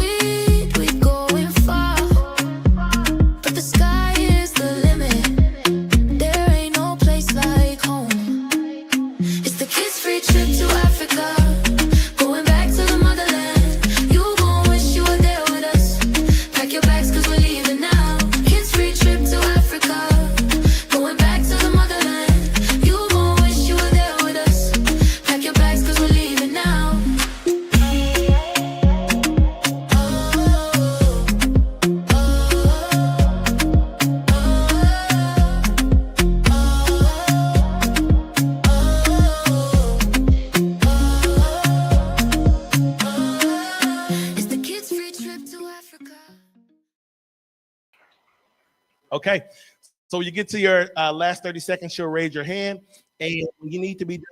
sweet, we going far, but the sky is the limit. There ain't no place like home. It's the kids' free trip to Africa, going back to the motherland. You gon' wish you were there with us. Pack your bags 'cause we're leaving now. Kids' free trip to Africa, going back to the motherland. You gon' wish you were there with us. Pack your bags 'cause we're leaving now. It's the kids' free trip to Africa. Okay, so when you get to your last 30 seconds, you'll raise your hand, and when you need to be done,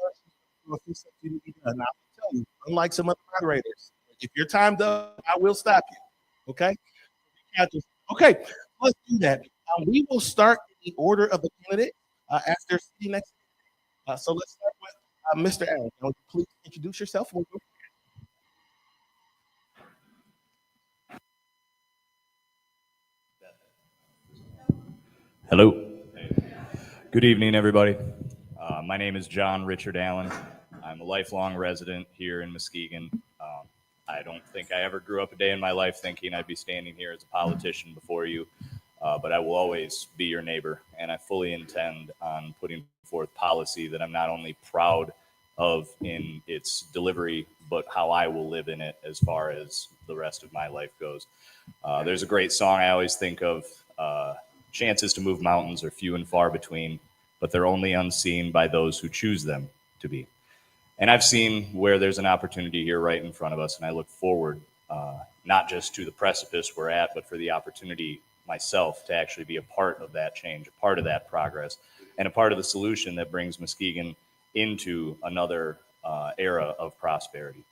you'll fix what you need to be done. Now, I'll tell you, unlike some other moderators, if your time's up, I will stop you. Okay? Okay, let's do that. We will start in the order of the candidate after sitting next. So let's start with Mr. Allen. Now, please introduce yourself. We'll go. Hello. Good evening, everybody. My name is John Richard Allen. I'm a lifelong resident here in Muskegon. I don't think I ever grew up a day in my life thinking I'd be standing here as a politician before you, but I will always be your neighbor, and I fully intend on putting forth policy that I'm not only proud of in its delivery, but how I will live in it as far as the rest of my life goes. There's a great song I always think of, chances to move mountains are few and far between, but they're only unseen by those who choose them to be. And I've seen where there's an opportunity here right in front of us, and I look forward not just to the precipice we're at, but for the opportunity myself to actually be a part of that change, a part of that progress, and a part of the solution that brings Muskegon into another era of prosperity.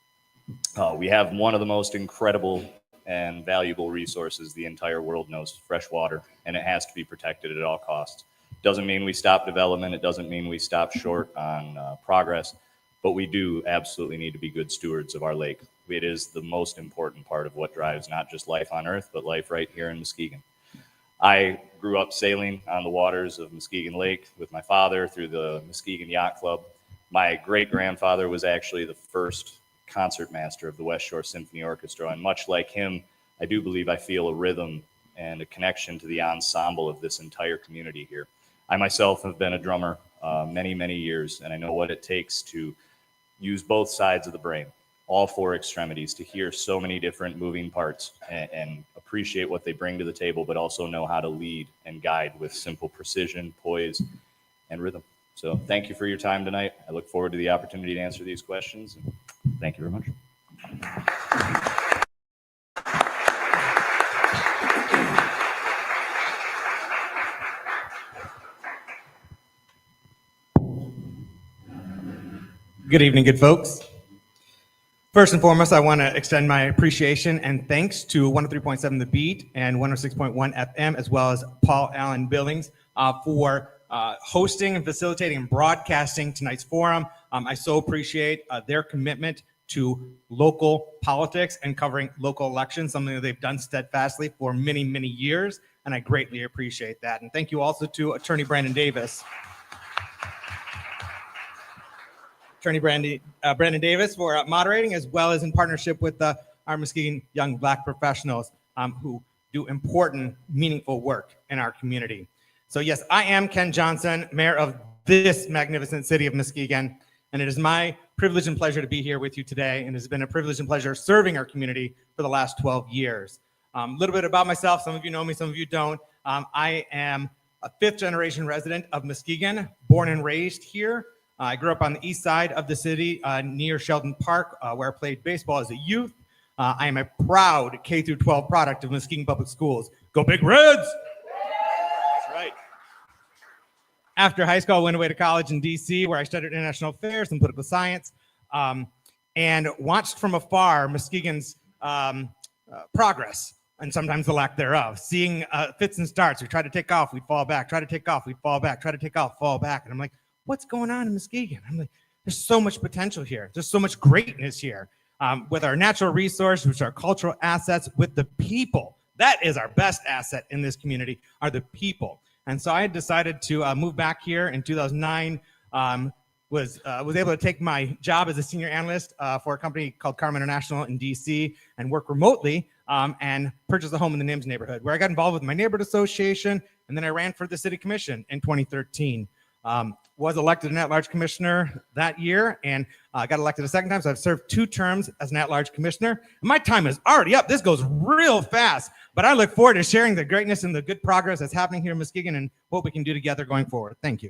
We have one of the most incredible and valuable resources the entire world knows, fresh water, and it has to be protected at all costs. Doesn't mean we stop development. It doesn't mean we stop short on progress, but we do absolutely need to be good stewards of our lake. It is the most important part of what drives not just life on Earth, but life right here in Muskegon. I grew up sailing on the waters of Muskegon Lake with my father through the Muskegon Yacht Club. My great-grandfather was actually the first concertmaster of the West Shore Symphony Orchestra, and much like him, I do believe I feel a rhythm and a connection to the ensemble of this entire community here. I myself have been a drummer many, many years, and I know what it takes to use both sides of the brain, all four extremities, to hear so many different moving parts and appreciate what they bring to the table, but also know how to lead and guide with simple precision, poise, and rhythm. So thank you for your time tonight. I look forward to the opportunity to answer these questions. And thank you very much. Good evening, good folks. First and foremost, I want to extend my appreciation and thanks to 103.7 The Beat and 106.1 FM, as well as Paul Allen Billings for hosting and facilitating and broadcasting tonight's forum. I so appreciate their commitment to local politics and covering local elections, something that they've done steadfastly for many, many years, and I greatly appreciate that. And thank you also to Attorney Brandon Davis. Attorney Brandon Davis for moderating, as well as in partnership with our Muskegon Young Black Professionals who do important, meaningful work in our community. So yes, I am Ken Johnson, mayor of this magnificent city of Muskegon, and it is my privilege and pleasure to be here with you today, and it's been a privilege and pleasure serving our community for the last 12 years. A little bit about myself, some of you know me, some of you don't. I am a fifth-generation resident of Muskegon, born and raised here. I grew up on the east side of the city near Sheldon Park, where I played baseball as a youth. I am a proud K-12 product of Muskegon Public Schools. Go Big Reds! That's right. After high school, I went away to college in D.C., where I studied international affairs and political science, and watched from afar Muskegon's progress, and sometimes the lack thereof. Seeing fits and starts. We try to take off, we'd fall back. Try to take off, we'd fall back. Try to take off, fall back. And I'm like, what's going on in Muskegon? I'm like, there's so much potential here. There's so much greatness here. with our natural resource, which are cultural assets, with the people. That is our best asset in this community, are the people. And so I decided to move back here in 2009. Was able to take my job as a senior analyst for a company called Carm International in DC and work remotely and purchase a home in the NIMS neighborhood, where I got involved with my neighborhood association, and then I ran for the city commission in 2013. Was elected an at-large commissioner that year and got elected a second time, so I've served 2 terms as an at-large commissioner. My time is already up. This goes real fast, but I look forward to sharing the greatness and the good progress that's happening here in Muskegon and what we can do together going forward. Thank you.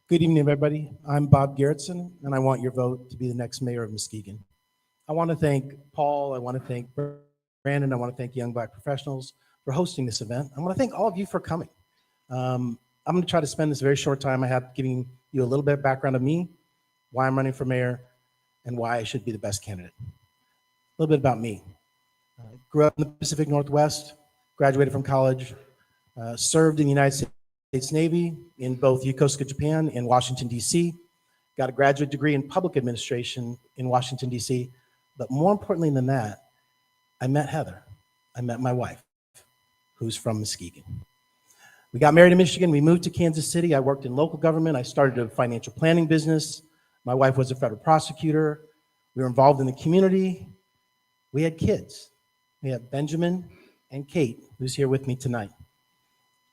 Good evening, everybody. I'm Bob Garrettson, and I want your vote to be the next mayor of Muskegon. I want to thank Paul, I want to thank Brandon, I want to thank Young Black Professionals for hosting this event. I want to thank all of you for coming. I'm going to try to spend this very short time I have giving you a little bit of background of me, why I'm running for mayor, and why I should be the best candidate. A little bit about me. Grew up in the Pacific Northwest, graduated from college, served in the United States Navy in both Yokosuka, Japan and Washington, D.C. Got a graduate degree in public administration in Washington, D.C. But more importantly than that, I met Heather. I met my wife, who's from Muskegon. We got married in Michigan. We moved to Kansas City. I worked in local government. I started a financial planning business. My wife was a federal prosecutor. We were involved in the community. We had kids. We have Benjamin and Kate, who's here with me tonight.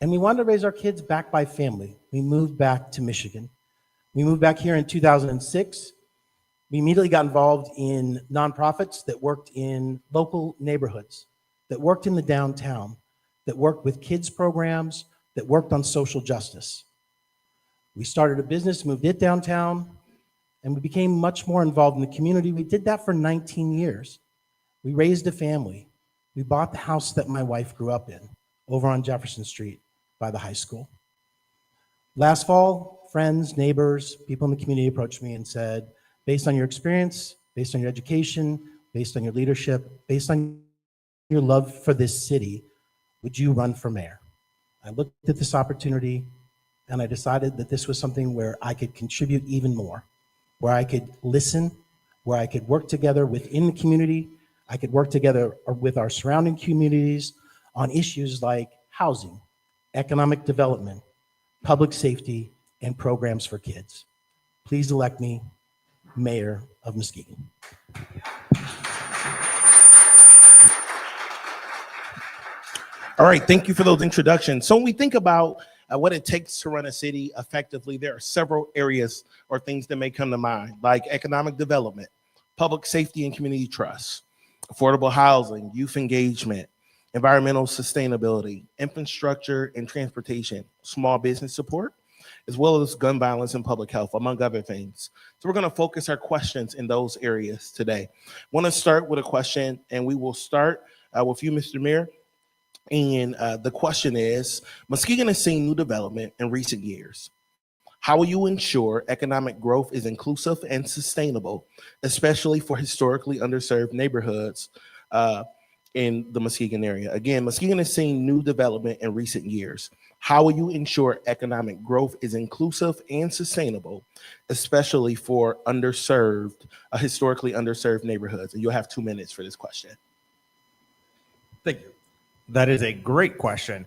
And we wanted to raise our kids back by family. We moved back to Michigan. We moved back here in 2006. We immediately got involved in nonprofits that worked in local neighborhoods, that worked in the downtown, that worked with kids programs, that worked on social justice. We started a business, moved it downtown, and we became much more involved in the community. We did that for 19 years. We raised a family. We bought the house that my wife grew up in over on Jefferson Street by the high school. Last fall, friends, neighbors, people in the community approached me and said, based on your experience, based on your education, based on your leadership, based on your love for this city, would you run for mayor? I looked at this opportunity and I decided that this was something where I could contribute even more, where I could listen, where I could work together within the community, I could work together with our surrounding communities on issues like housing, economic development, public safety, and programs for kids. Please elect me mayor of Muskegon. All right, thank you for those introductions. So when we think about what it takes to run a city effectively, there are several areas or things that may come to mind, like economic development, public safety and community trust, affordable housing, youth engagement, environmental sustainability, infrastructure and transportation, small business support, as well as gun violence and public health, among other things. So we're going to focus our questions in those areas today. I want to start with a question, and we will start with you, Mr. Mayor. And the question is, Muskegon has seen new development in recent years. How will you ensure economic growth is inclusive and sustainable, especially for historically underserved neighborhoods in the Muskegon area? Again, Muskegon has seen new development in recent years. How will you ensure economic growth is inclusive and sustainable, especially for historically underserved neighborhoods? And you'll have 2 minutes for this question. Thank you. That is a great question.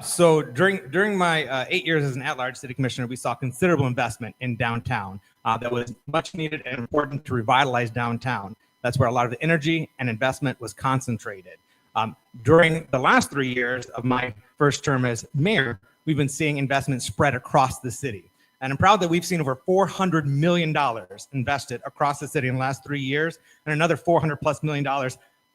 So during my 8 years as an at-large city commissioner, we saw considerable investment in downtown that was much needed and important to revitalize downtown. That's where a lot of the energy and investment was concentrated. During the last 3 years of my first term as mayor, we've been seeing investment spread across the city. And I'm proud that we've seen over $400 million invested across the city in the last 3 years, and another $400+ million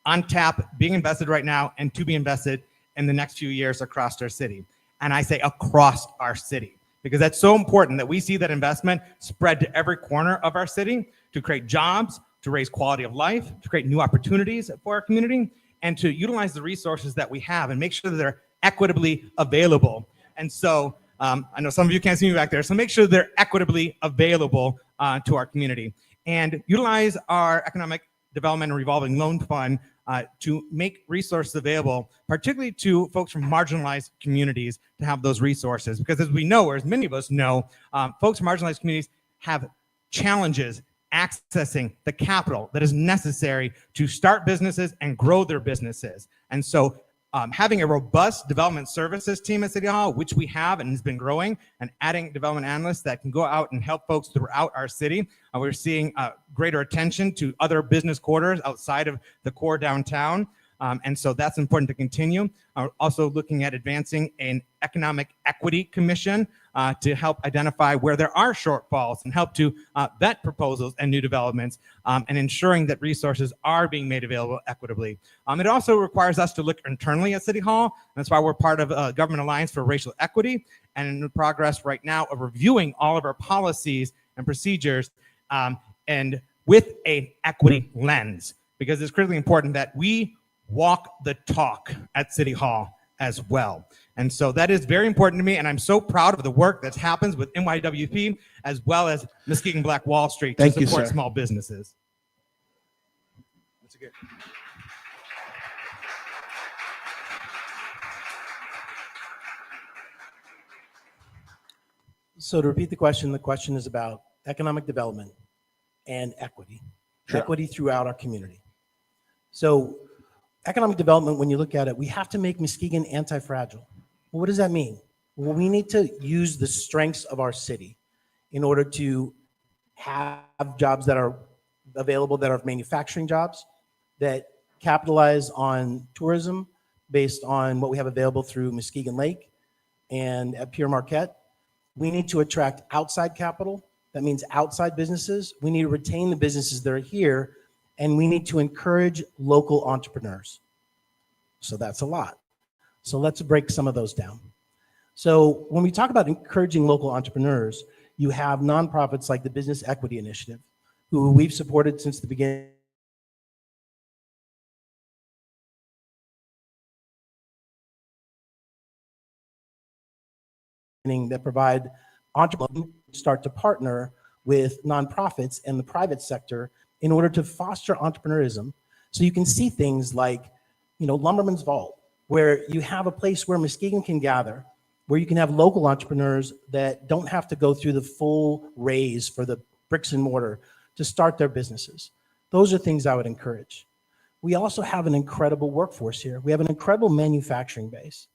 on tap, being invested right now, and to be invested in the next few years across our city. And I say across our city, because that's so important that we see that investment spread to every corner of our city to create jobs, to raise quality of life, to create new opportunities for our community, and to utilize the resources that we have and make sure that they're equitably available. And so I know some of you can't see me back there, so make sure they're equitably available to our community and utilize our economic Development and Revolving Loan Fund to make resources available, particularly to folks from marginalized communities to have those resources. Because as we know, or as many of us know, folks from marginalized communities have challenges accessing the capital that is necessary to start businesses and grow their businesses. And so having a robust development services team at City Hall, which we have and has been growing, and adding development analysts that can go out and help folks throughout our city. We're seeing greater attention to other business quarters outside of the core downtown. And so that's important to continue. Also looking at advancing an economic equity commission to help identify where there are shortfalls and help to vet proposals and new developments and ensuring that resources are being made available equitably. It also requires us to look internally at City Hall. That's why we're part of a Government Alliance for Racial Equity and in the progress right now of reviewing all of our policies and procedures and with an equity lens, because it's critically important that we walk the talk at City Hall as well. And so that is very important to me, and I'm so proud of the work that happens with NYWP as well as Muskegon Black Wall Street to support small businesses. That's good. So to repeat the question is about economic development and equity. Sure. Equity throughout our community. So economic development, when you look at it, we have to make Muskegon anti-fragile. Well, what does that mean? Well, we need to use the strengths of our city in order to have jobs that are available, that are manufacturing jobs, that capitalize on tourism based on what we have available through Muskegon Lake and at Pierre Marquette. We need to attract outside capital. That means outside businesses. We need to retain the businesses that are here, and we need to encourage local entrepreneurs. So that's a lot. So let's break some of those down. So when we talk about encouraging local entrepreneurs, you have nonprofits like the Business Equity Initiative, who we've supported since the beginning. That provide entrepreneurs start to partner with nonprofits and the private sector in order to foster entrepreneurism. So you can see things like, Lumberman's Vault, where you have a place where Muskegon can gather, where you can have local entrepreneurs that don't have to go through the full raise for the bricks and mortar to start their businesses. Those are things I would encourage. We also have an incredible workforce here. We have an incredible manufacturing base.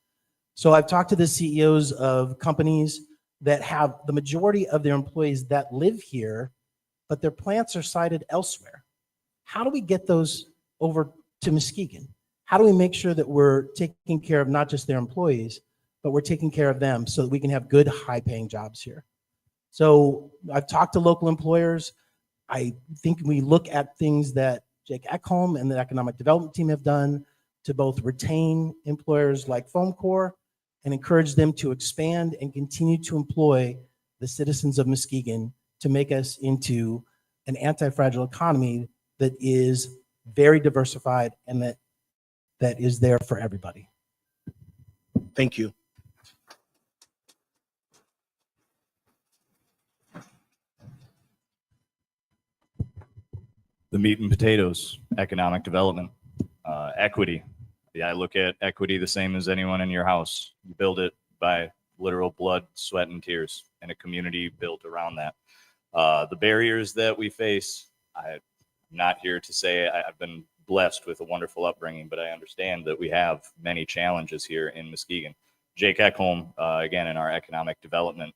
So I've talked to the CEOs of companies that have the majority of their employees that live here, but their plants are sited elsewhere. How do we get those over to Muskegon? How do we make sure that we're taking care of not just their employees, but we're taking care of them so that we can have good, high-paying jobs here? So I've talked to local employers. I think we look at things that Jake Ekholm and the economic development team have done to both retain employers like Foam Corps and encourage them to expand and continue to employ the citizens of Muskegon to make us into an anti-fragile economy that is very diversified and that is there for everybody. Thank you. The meat and potatoes, economic development, equity. Yeah, I look at equity the same as anyone in your house. You build it by literal blood, sweat, and tears, and a community built around that. The barriers that we face, I'm not here to say I've been blessed with a wonderful upbringing, but I understand that we have many challenges here in Muskegon. Jake Ekholm, again, in our economic development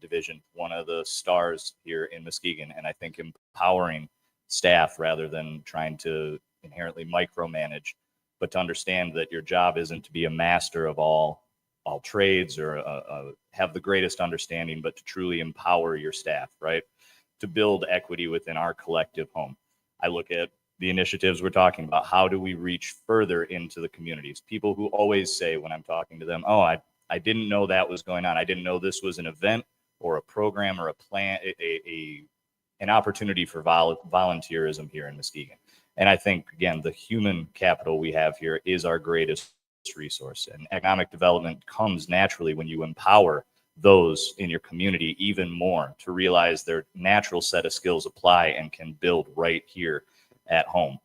division, one of the stars here in Muskegon, and I think empowering staff rather than trying to inherently micromanage, but to understand that your job isn't to be a master of all trades or have the greatest understanding, but to truly empower your staff, right? To build equity within our collective home. I look at the initiatives we're talking about. How do we reach further into the communities? People who always say when I'm talking to them, oh, I didn't know that was going on. I didn't know this was an event or a program or a plan, an opportunity for volunteerism here in Muskegon. And I think, again, the human capital we have here is our greatest resource. And economic development comes naturally when you empower those in your community even more to realize their natural set of skills apply and can build right here at home.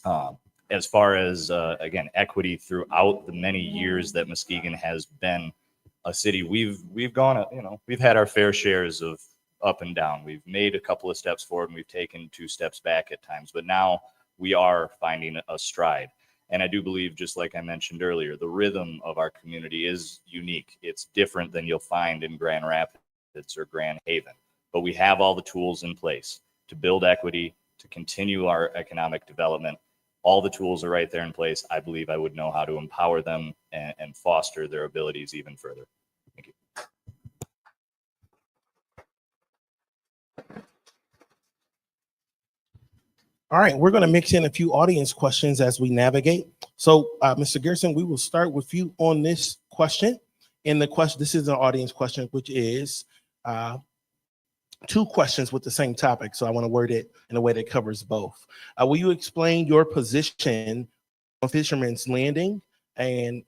As far as, again, equity throughout the many years that Muskegon has been a city, we've gone, we've had our fair shares of up and down. We've made a couple of steps forward and we've taken 2 steps back at times, but now we are finding a stride. And I do believe, just like I mentioned earlier, the rhythm of our community is unique. It's different than you'll find in Grand Rapids or Grand Haven, but we have all the tools in place to build equity, to continue our economic development. All the tools are right there in place. I believe I would know how to empower them and foster their abilities even further. Thank you. All right, we're going to mix in a few audience questions as we navigate. So, Mr. Gerson, we will start with you on this question. And the question, this is an audience question, which is 2 questions with the same topic. So I want to word it in a way that covers both. Will you explain your position on Fisherman's Landing and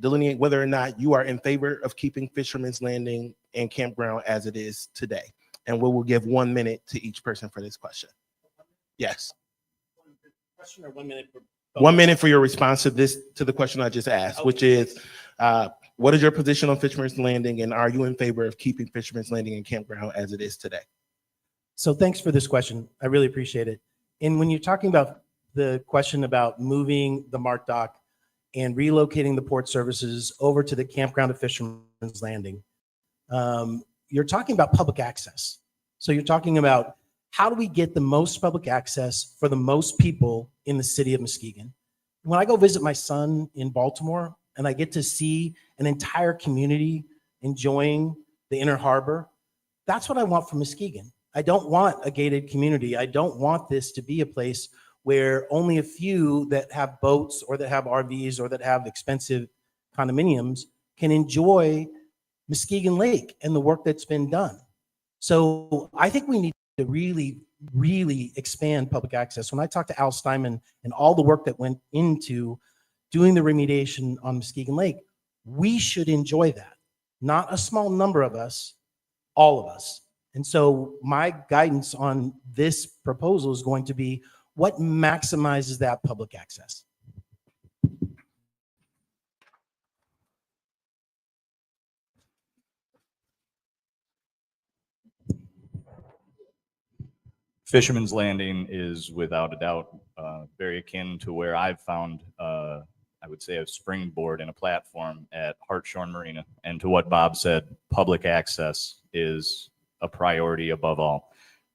delineate whether or not you are in favor of keeping Fisherman's Landing and campground as it is today? And we will give 1 minute to each person for this question. Yes. Question or 1 minute for 1 minute for your response to the question I just asked, which is, what is your position on Fisherman's Landing, and are you in favor of keeping Fisherman's Landing and campground as it is today? So thanks for this question. I really appreciate it. And when you're talking about the question about moving the Mart Dock and relocating the port services over to the campground of Fisherman's Landing, you're talking about public access. So you're talking about, how do we get the most public access for the most people in the city of Muskegon? When I go visit my son in Baltimore and I get to see an entire community enjoying the Inner Harbor, that's what I want for Muskegon. I don't want a gated community. I don't want this to be a place where only a few that have boats or that have RVs or that have expensive condominiums can enjoy Muskegon Lake and the work that's been done. So I think we need to really expand public access. When I talked to Al Steinman and all the work that went into doing the remediation on Muskegon Lake, we should enjoy that. Not a small number of us, all of us. And so my guidance on this proposal is going to be what maximizes that public access. Fisherman's Landing is without a doubt very akin to where I've found, I would say, a springboard and a platform at Hartshorn Marina. And to what Bob said, public access is a priority above all.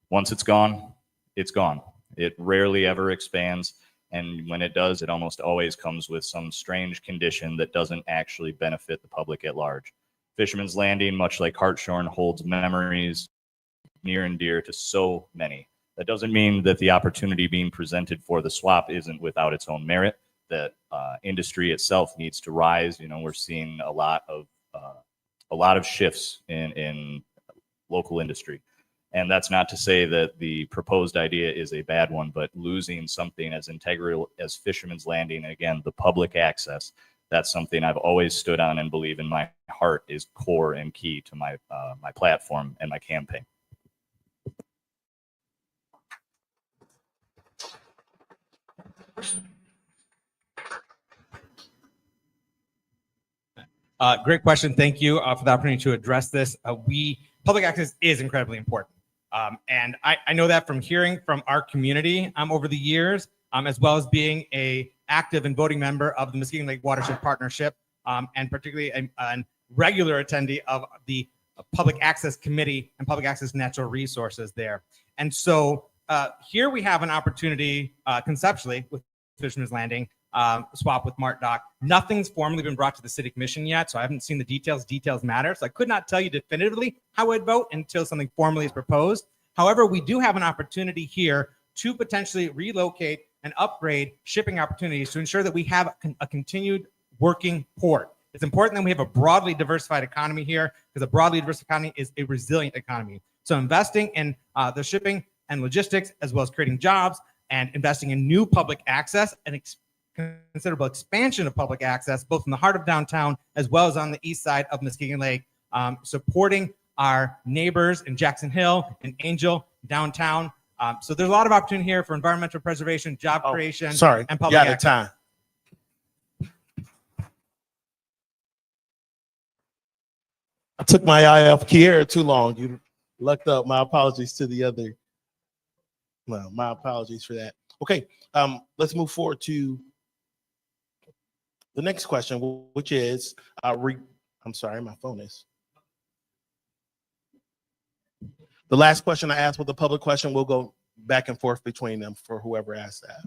Once it's gone, it's gone. It rarely ever expands. And when it does, it almost always comes with some strange condition that doesn't actually benefit the public at large. Fisherman's Landing, much like Hartshorn, holds memories near and dear to so many. That doesn't mean that the opportunity being presented for the swap isn't without its own merit, that industry itself needs to rise. You know, we're seeing a lot of shifts in local industry. And that's not to say that the proposed idea is a bad one, but losing something as integral as Fisherman's Landing, again, the public access, that's something I've always stood on and believe in my heart is core and key to my my platform and my campaign. Great question. Thank you for the opportunity to address this. Public access is incredibly important. And I know that from hearing from our community over the years, as well as being a active and voting member of the Muskegon Lake Watershed Partnership, and particularly a regular attendee of the Public Access Committee and Public Access Natural Resources there. And so here we have an opportunity conceptually with Fisherman's Landing, swap with Mart Dock. Nothing's formally been brought to the City Commission yet, so I haven't seen the details. Details matter, so I could not tell you definitively how I'd vote until something formally is proposed. However, we do have an opportunity here to potentially relocate and upgrade shipping opportunities to ensure that we have a continued working port. It's important that we have a broadly diversified economy here, because a broadly diverse economy is a resilient economy. So investing in the shipping and logistics, as well as creating jobs and investing in new public access and considerable expansion of public access, both in the heart of downtown as well as on the east side of Muskegon Lake, supporting our neighbors in Jackson Hill and Angel downtown, So there's a lot of opportunity here for environmental preservation, job Oh, creation, sorry, and public you out of access. time. I took my eye off Kiera too long. You lucked up. My apologies to the other. Well, my apologies for that. Okay, let's move forward to the next question, which is, I'm sorry, my phone is. The last question I asked was the public question. We'll go back and forth between them for whoever asked that.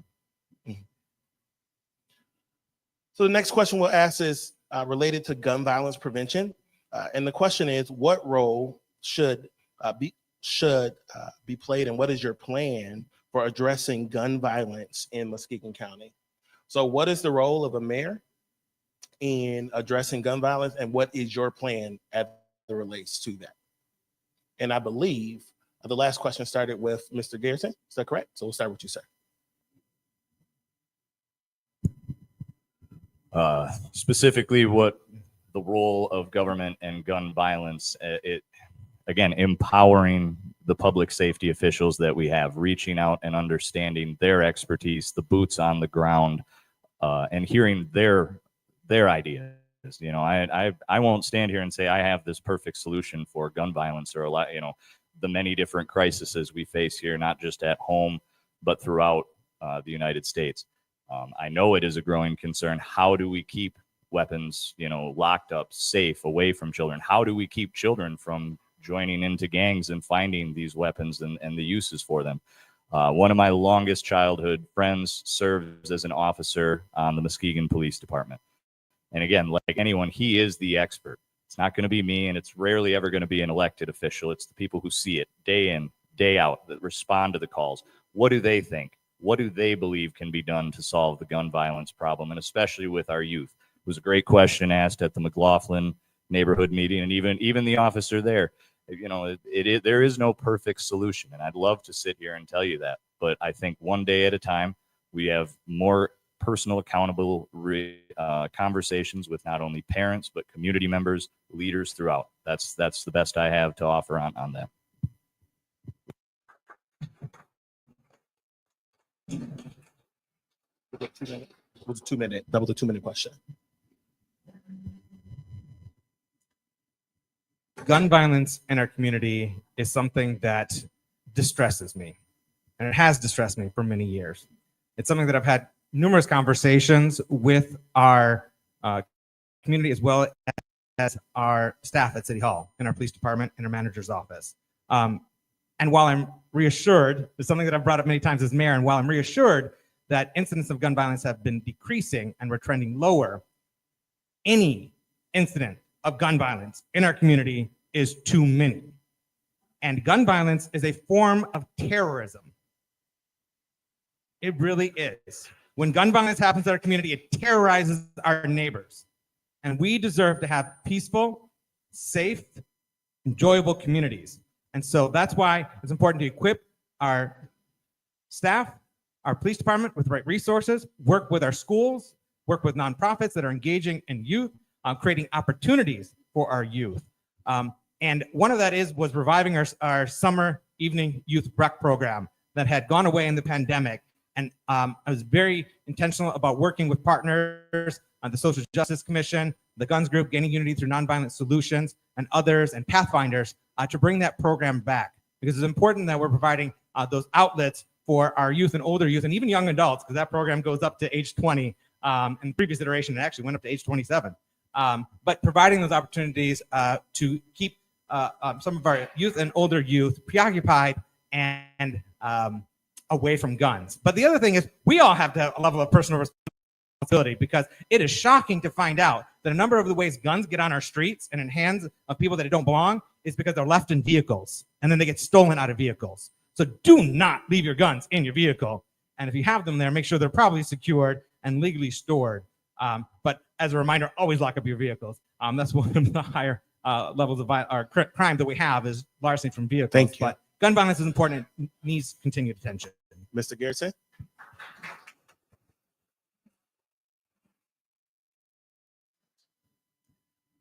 So the next question we'll ask is related to gun violence prevention. And the question is, what role should be played, and what is your plan for addressing gun violence in Muskegon County? So what is the role of a mayor in addressing gun violence, and what is your plan as it relates to that? And I believe the last question started with Mr. Garrison. Is that correct? So we'll start with you, sir. Specifically, what the role of government and gun violence, again, empowering the public safety officials that we have, reaching out and understanding their expertise, the boots on the ground, and hearing their ideas. You know, I won't stand here and say I have this perfect solution for gun violence or the many different crises we face here, not just at home, but throughout the United States. I know it is a growing concern. How do we keep weapons, locked up, safe, away from children? How do we keep children from joining into gangs and finding these weapons and the uses for them? One of my longest childhood friends serves as an officer on the Muskegon Police Department. And again, like anyone, he is the expert. It's not going to be me, and it's rarely ever going to be an elected official. It's the people who see it day in, day out, that respond to the calls. What do they think? What do they believe can be done to solve the gun violence problem, and especially with our youth? It was a great question asked at the McLaughlin neighborhood meeting, and even the officer there. There is no perfect solution, and I'd love to sit here and tell you that. But I think one day at a time, we have more personal, accountable conversations with not only parents but community members, leaders throughout. That's the best I have to offer on that. That was a 2-minute question. Gun violence in our community is something that distresses me, and it has distressed me for many years. It's something that I've had numerous conversations with our community, as well as our staff at City Hall, in our police department, in our manager's office. And while I'm reassured, it's something that I've brought up many times as mayor, and while I'm reassured that incidents of gun violence have been decreasing and we're trending lower, any incident of gun violence in our community is too many. And gun violence is a form of terrorism. It really is. When gun violence happens in our community, it terrorizes our neighbors. And we deserve to have peaceful, safe, enjoyable communities. And so that's why it's important to equip our staff, our police department with the right resources, work with our schools, work with nonprofits that are engaging in youth, creating opportunities for our youth. And one of that was reviving our summer evening youth rec program that had gone away in the pandemic. And I was very intentional about working with partners on the Social Justice Commission, the Guns Group, Gaining Unity Through Nonviolent Solutions, and others, and Pathfinders, to bring that program back. Because it's important that we're providing those outlets for our youth and older youth, and even young adults, because that program goes up to age 20. In previous iteration, it actually went up to age 27. But providing those opportunities to keep some of our youth and older youth preoccupied and away from guns. But the other thing is, we all have to have a level of personal responsibility, because it is shocking to find out that a number of the ways guns get on our streets and in hands of people that it don't belong is because they're left in vehicles, and then they get stolen out of vehicles. So do not leave your guns in your vehicle. And if you have them there, make sure they're properly secured and legally stored. But as a reminder, always lock up your vehicles. That's one of the higher levels of crime that we have, is larceny from vehicles. Thank you. But gun violence is important. It needs continued attention. Mr. Garrison?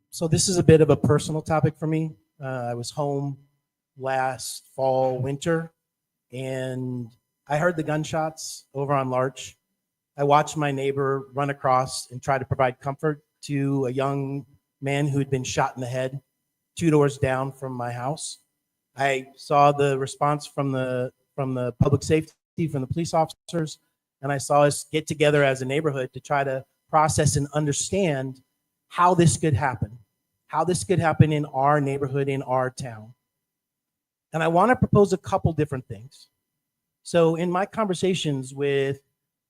So this is a bit of a personal topic for me. I was home last fall, winter, and I heard the gunshots over on Larch. I watched my neighbor run across and try to provide comfort to a young man who had been shot in the head 2 doors down from my house. I saw the response from the public safety, from the police officers, and I saw us get together as a neighborhood to try to process and understand how this could happen, in our neighborhood, in our town. And I want to propose a couple different things. So in my conversations with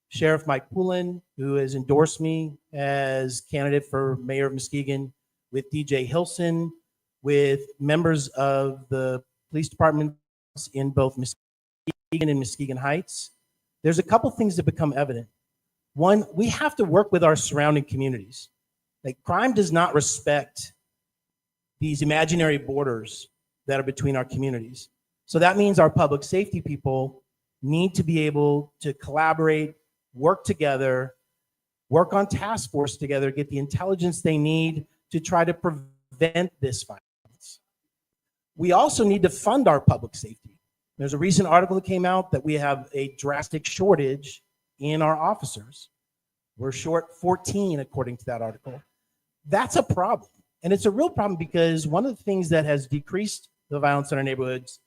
Sheriff Mike Poulin, who has endorsed me as candidate for mayor of Muskegon, with DJ Hilson, with members of the police departments in both Muskegon and Muskegon Heights, there's a couple things that become evident. One, we have to work with our surrounding communities. Like, crime does not respect these imaginary borders that are between our communities. So that means our public safety people need to be able to collaborate, work together, work on task force together, get the intelligence they need to try to prevent this violence. We also need to fund our public safety. There's a recent article that came out that we have a drastic shortage in our officers. We're short 14, according to that article. That's a problem. And it's a real problem because one of the things that has decreased the violence in our neighborhoods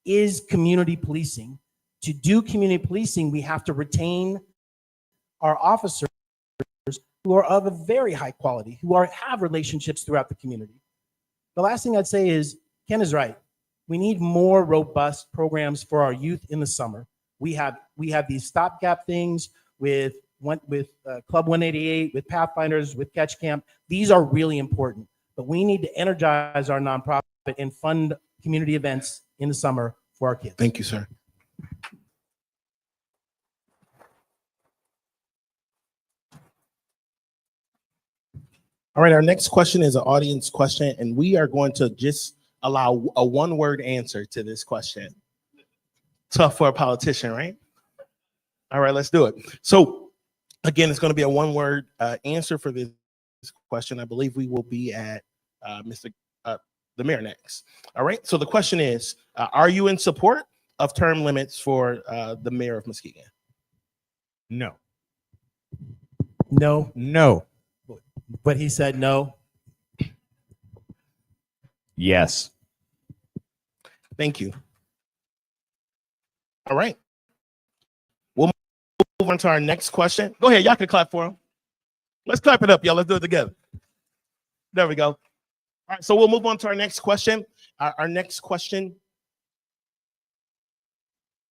is community policing. To do community policing, we have to retain our officers who are of a very high quality, who have relationships throughout the community. The last thing I'd say is, Ken is right. We need more robust programs for our youth in the summer. We have these stopgap things with Club 188, with Pathfinders, with Catch Camp. These are really important, but we need to energize our nonprofit and fund community events in the summer for our kids. Thank you, sir. All right, our next question is an audience question, and we are going to just allow a one-word answer to this question. Tough for a politician, right? All right, let's do it. So again, it's going to be a one-word answer for this question. I believe we will be at the mayor next. All right, so the question is, are you in support of term limits for the mayor of Muskegon? No. No, No. but he said no. Yes. Thank you. All right. We'll move on to our next question. Go ahead. Y'all can clap for him. Let's clap it up, y'all. Let's do it together. There we go. All right. So we'll move on to our next question. Our next question.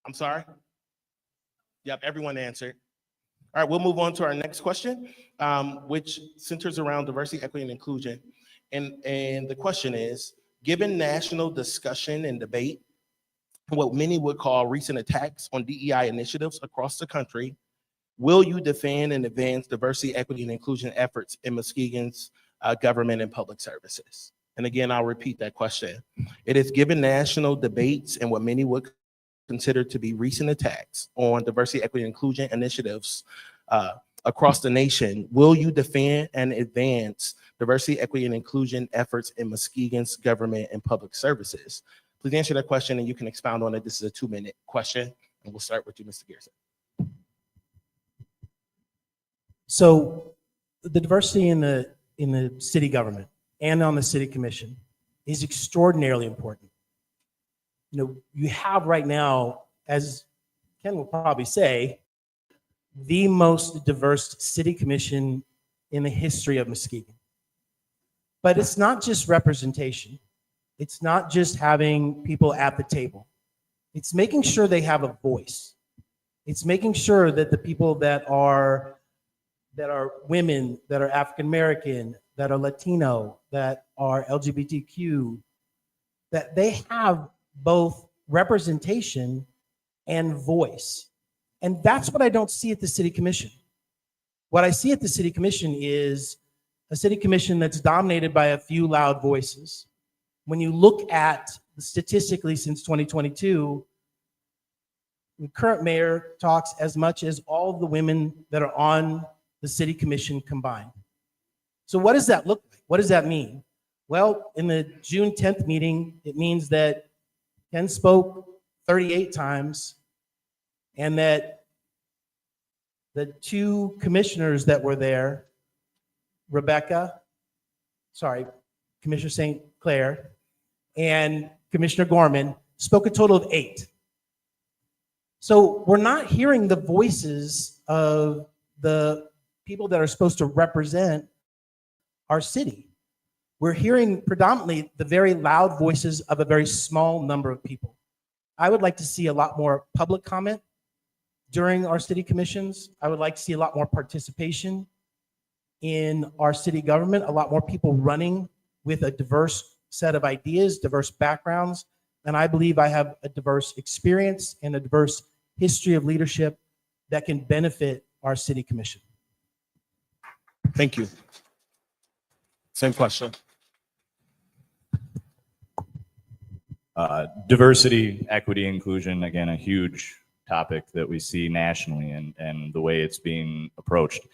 I'm sorry. Yep. Everyone answered. All right. We'll move on to our next question, which centers around diversity, equity, and inclusion. And the question is, given national discussion and debate, what many would call recent attacks on DEI initiatives across the country, will you defend and advance diversity, equity, and inclusion efforts in Muskegon's government and public services? And again, I'll repeat that question. It is given national debates and what many would consider to be recent attacks on diversity, equity, and inclusion initiatives across the nation, will you defend and advance diversity, equity, and inclusion efforts in Muskegon's government and public services? Please answer that question, and you can expound on it. This is a 2-minute question, and we'll start with you, Mr. Garrison. So the diversity in the city government and on the city commission is extraordinarily important. You know, you have right now, as Ken will probably say, the most diverse city commission in the history of Muskegon. But it's not just representation. It's not just having people at the table. It's making sure they have a voice. It's making sure that the people that are women, that are African American, that are Latino, that are LGBTQ, that they have both representation and voice. And that's what I don't see at the city commission. What I see at the city commission is a city commission that's dominated by a few loud voices. When you look at statistically since 2022, the current mayor talks as much as all the women that are on the city commission combined. So what does that look like? What does that mean? Well, in the June 10th meeting, it means that Ken spoke 38 times, and that the two commissioners that were there, Commissioner St. Clair and Commissioner Gorman, spoke a total of 8. So we're not hearing the voices of the people that are supposed to represent our city. We're hearing predominantly the very loud voices of a very small number of people. I would like to see a lot more public comment during our city commissions. I would like to see a lot more participation in our city government, a lot more people running with a diverse set of ideas, diverse backgrounds. And I believe I have a diverse experience and a diverse history of leadership that can benefit our city commission. Thank you. Same question. Diversity, equity, inclusion, again, a huge topic that we see nationally and the way it's being approached.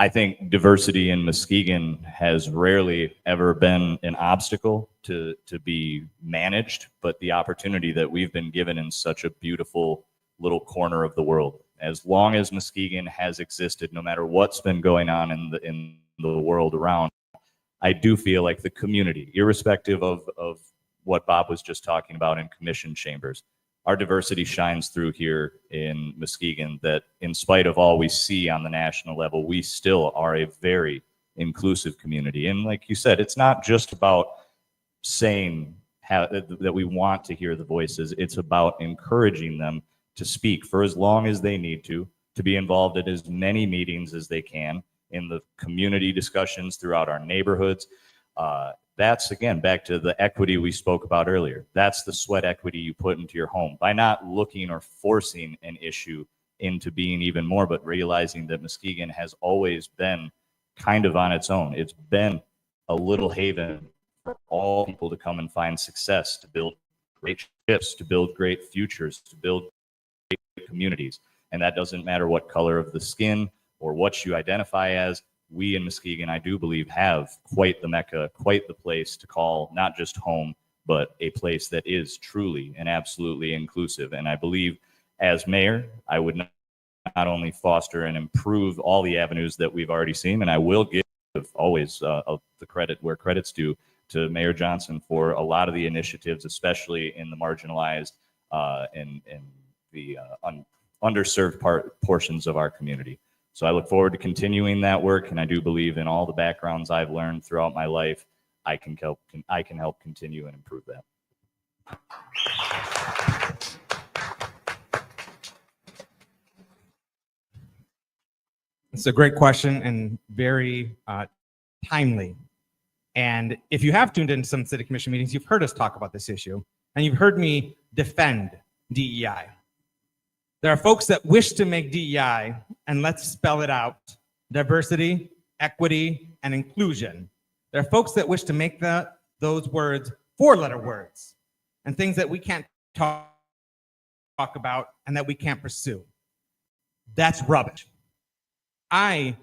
I think diversity in Muskegon has rarely ever been an obstacle to be managed, but the opportunity that we've been given in such a beautiful little corner of the world. As long as Muskegon has existed, no matter what's been going on in the world around, I do feel like the community, irrespective of what Bob was just talking about in commission chambers, our diversity shines through here in Muskegon, that in spite of all we see on the national level, we still are a very inclusive community. And like you said, it's not just about saying that we want to hear the voices. It's about encouraging them to speak for as long as they need to be involved in as many meetings as they can in the community discussions throughout our neighborhoods. That's, again, back to the equity we spoke about earlier. That's the sweat equity you put into your home by not looking or forcing an issue into being even more, but realizing that Muskegon has always been kind of on its own. It's been a little haven for all people to come and find success, to build great ships, to build great futures, to build great communities. And that doesn't matter what color of the skin or what you identify as. We in Muskegon, I do believe, have quite the Mecca, quite the place to call not just home, but a place that is truly and absolutely inclusive. And I believe as mayor, I would not only foster and improve all the avenues that we've already seen, and I will give always the credit where credit's due to Mayor Johnson for a lot of the initiatives, especially in the marginalized and the underserved portions of our community. So I look forward to continuing that work, and I do believe in all the backgrounds I've learned throughout my life, I can help continue and improve that. It's a great question and very timely. And if you have tuned into some city commission meetings, you've heard us talk about this issue, and you've heard me defend DEI. There are folks that wish to make DEI, and let's spell it out, diversity, equity, and inclusion. There are folks that wish to make those words 4-letter words and things that we can't talk about and that we can't pursue. That's rubbish. I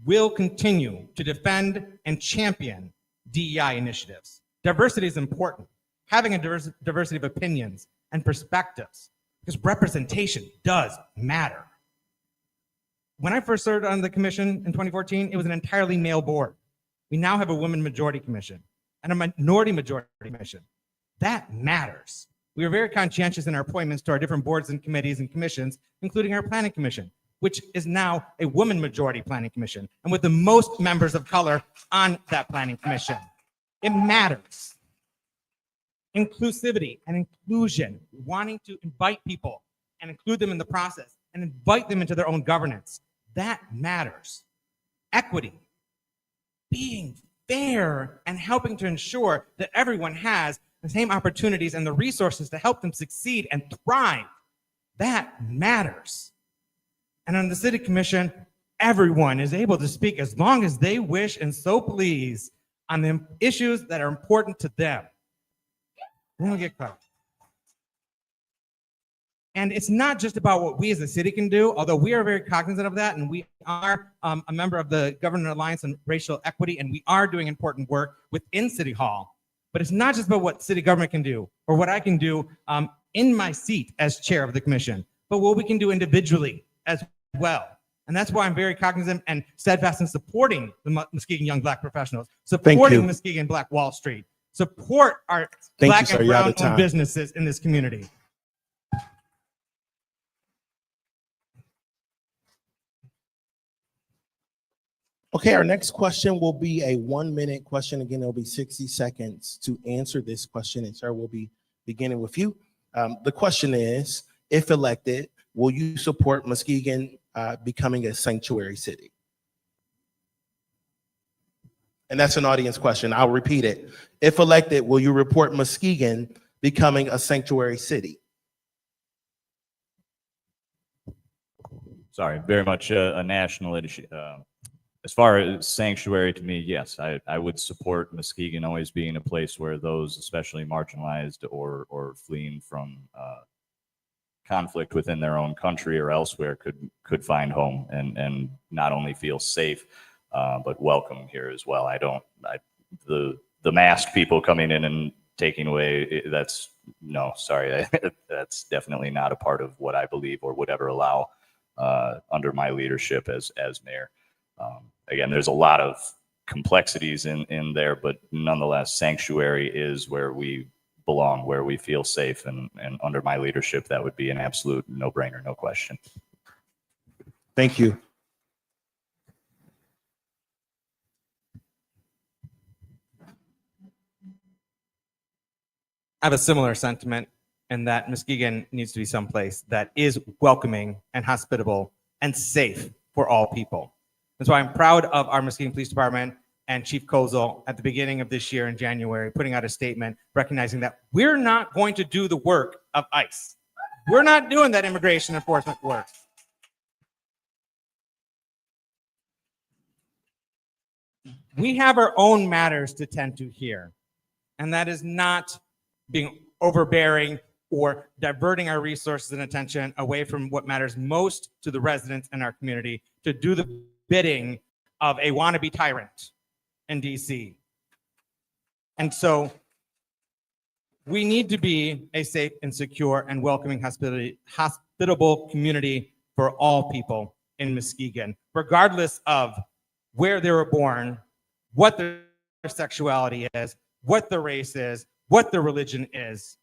will continue to defend and champion DEI initiatives. Diversity is important. Having a diversity of opinions and perspectives, because representation does matter. When I first served on the commission in 2014, it was an entirely male board. We now have a women majority commission and a minority majority commission. That matters. We are very conscientious in our appointments to our different boards and committees and commissions, including our planning commission, which is now a woman majority planning commission, and with the most members of color on that planning commission. It matters. Inclusivity and inclusion, wanting to invite people and include them in the process and invite them into their own governance, that matters. Equity, being fair and helping to ensure that everyone has the same opportunities and the resources to help them succeed and thrive, that matters. And on the city commission, everyone is able to speak as long as they wish and so please on the issues that are important to them. Then we'll get cut. And it's not just about what we as a city can do, although we are very cognizant of that, and we are a member of the Government Alliance on Racial Equity, and we are doing important work within City Hall. But it's not just about what city government can do or what I can do in my seat as chair of the commission, but what we can do individually as well. And that's why I'm very cognizant and steadfast in supporting the Muskegon Young Black Professionals, supporting Muskegon Black Wall Street, support our Black and brown-owned businesses in this community. Okay, our next question will be a 1-minute question. Again, it'll be 60 seconds to answer this question, and sir, we'll be beginning with you. The question is, if elected, will you support Muskegon becoming a sanctuary city? And that's an audience question. I'll repeat it. If elected, will you report Muskegon becoming a sanctuary city? Sorry, very much a national issue. As far as sanctuary, to me, yes, I would support Muskegon always being a place where those, especially marginalized or fleeing from conflict within their own country or elsewhere, could find home and not only feel safe, but welcome here as well. The masked people coming in and taking away, that's definitely not a part of what I believe or would ever allow under my leadership as mayor. Again, there's a lot of complexities in there, but nonetheless, sanctuary is where we belong, where we feel safe, and under my leadership, that would be an absolute no-brainer, no question. Thank you. I have a similar sentiment in that Muskegon needs to be someplace that is welcoming and hospitable and safe for all people. That's why I'm proud of our Muskegon Police Department and Chief Kozel at the beginning of this year in January, putting out a statement recognizing that we're not going to do the work of ICE. We're not doing that immigration enforcement work. We have our own matters to tend to here, and that is not being overbearing or diverting our resources and attention away from what matters most to the residents in our community to do the bidding of a wannabe tyrant in DC. And so we need to be a safe and secure and welcoming hospitable community for all people in Muskegon, regardless of where they were born, what their sexuality is, what their race is, what their religion is.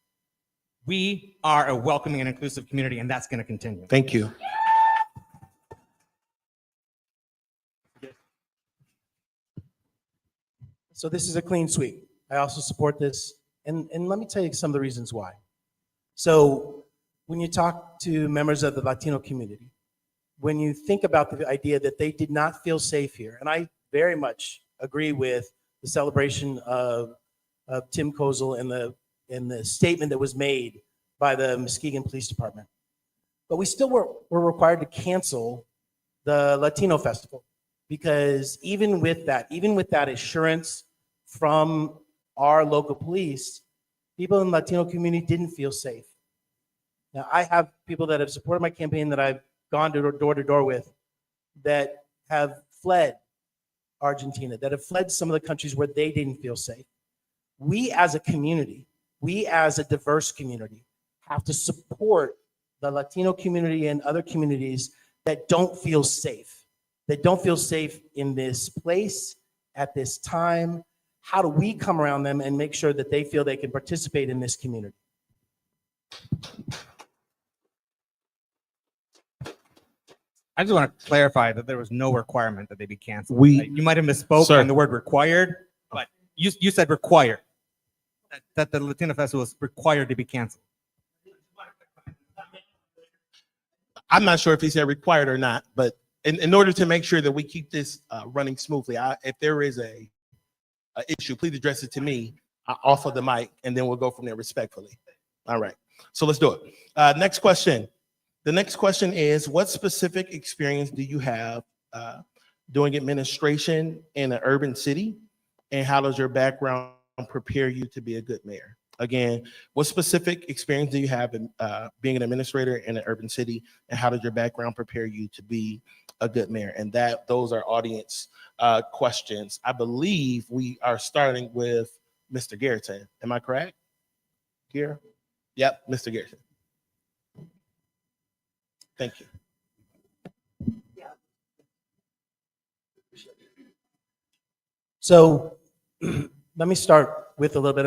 We are a welcoming and inclusive community, and that's going to continue. Thank you. So this is a clean sweep. I also support this. And let me tell you some of the reasons why. So when you talk to members of the Latino community, when you think about the idea that they did not feel safe here, and I very much agree with the celebration of Tim Kozel and the statement that was made by the Muskegon Police Department. But we still were required to cancel the Latino Festival, because even with that assurance from our local police, people in the Latino community didn't feel safe. Now, I have people that have supported my campaign that I've gone door to door with that have fled Argentina, that have fled some of the countries where they didn't feel safe. We as a community, we as a diverse community, have to support the Latino community and other communities that don't feel safe, in this place at this time. How do we come around them and make sure that they feel they can participate in this community? I just want to clarify that there was no requirement that they be canceled. You might have misspoke on the word required, but you said required, that the Latino Festival was required to be canceled. I'm not sure if he said required or not, but in order to make sure that we keep this running smoothly, if there is a issue, please address it to me off of the mic, and then we'll go from there respectfully. All right, so let's do it. Next question. The next question is, what specific experience do you have doing administration in an urban city, and how does your background prepare you to be a good mayor? Again, what specific experience do you have in being an administrator in an urban city, and how did your background prepare you to be a good mayor? And those are audience questions. I believe we are starting with Mr. Garrison. Am I correct? Here? Yep, Mr. Garrison. Thank you. So let me start with a little bit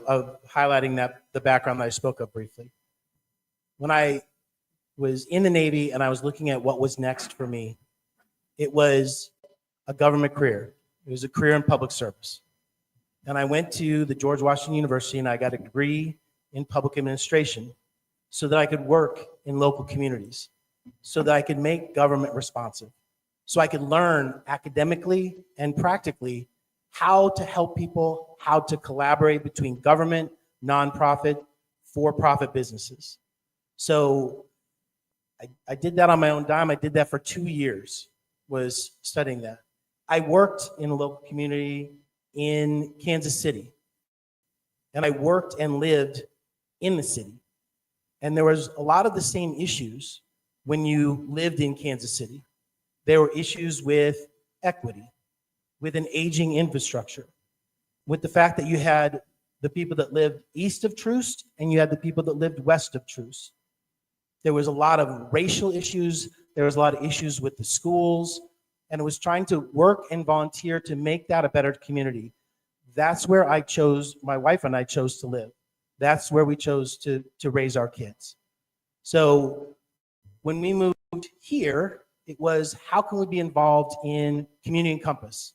of highlighting the background that I spoke of briefly. When I was in the Navy and I was looking at what was next for me, it was a government career. It was a career in public service. And I went to the George Washington University and I got a degree in public administration so that I could work in local communities, so that I could make government responsive, so I could learn academically and practically how to help people, how to collaborate between government, nonprofit, for-profit businesses. So I did that on my own dime. I did that for 2 years, was studying that. I worked in a local community in Kansas City, and I worked and lived in the city. And there was a lot of the same issues when you lived in Kansas City. There were issues with equity, with an aging infrastructure, with the fact that you had the people that lived east of Troost and you had the people that lived west of Troost. There was a lot of racial issues. There was a lot of issues with the schools, and it was trying to work and volunteer to make that a better community. That's where my wife and I chose to live. That's where we chose to raise our kids. So when we moved here, it was how can we be involved in Community Compass,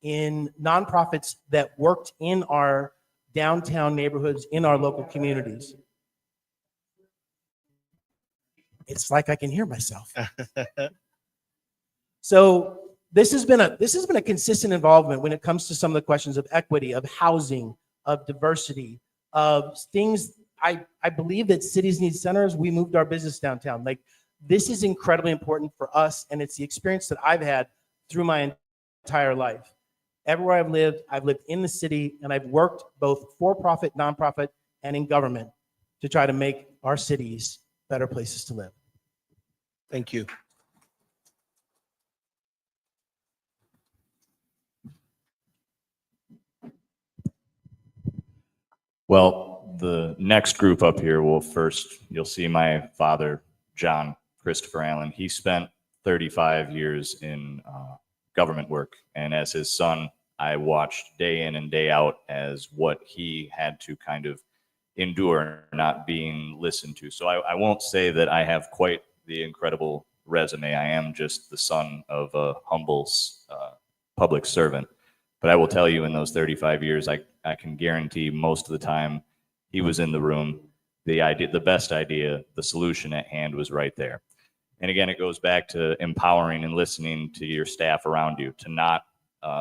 in nonprofits that worked in our downtown neighborhoods, in our local communities. It's like I can hear myself. So this has been a consistent involvement when it comes to some of the questions of equity, of housing, of diversity, of things. I believe that cities need centers. We moved our business downtown. Like, this is incredibly important for us, and it's the experience that I've had through my entire life. Everywhere I've lived in the city, and I've worked both for-profit, nonprofit, and in government to try to make our cities better places to live. Thank you. Well, the next group up here you'll see my father, John Christopher Allen. He spent 35 years in government work. And as his son, I watched day in and day out as what he had to kind of endure not being listened to. So I won't say that I have quite the incredible resume. I am just the son of a humble public servant. But I will tell you, in those 35 years, I can guarantee most of the time he was in the room. The best idea, the solution at hand was right there. And again, it goes back to empowering and listening to your staff around you, to not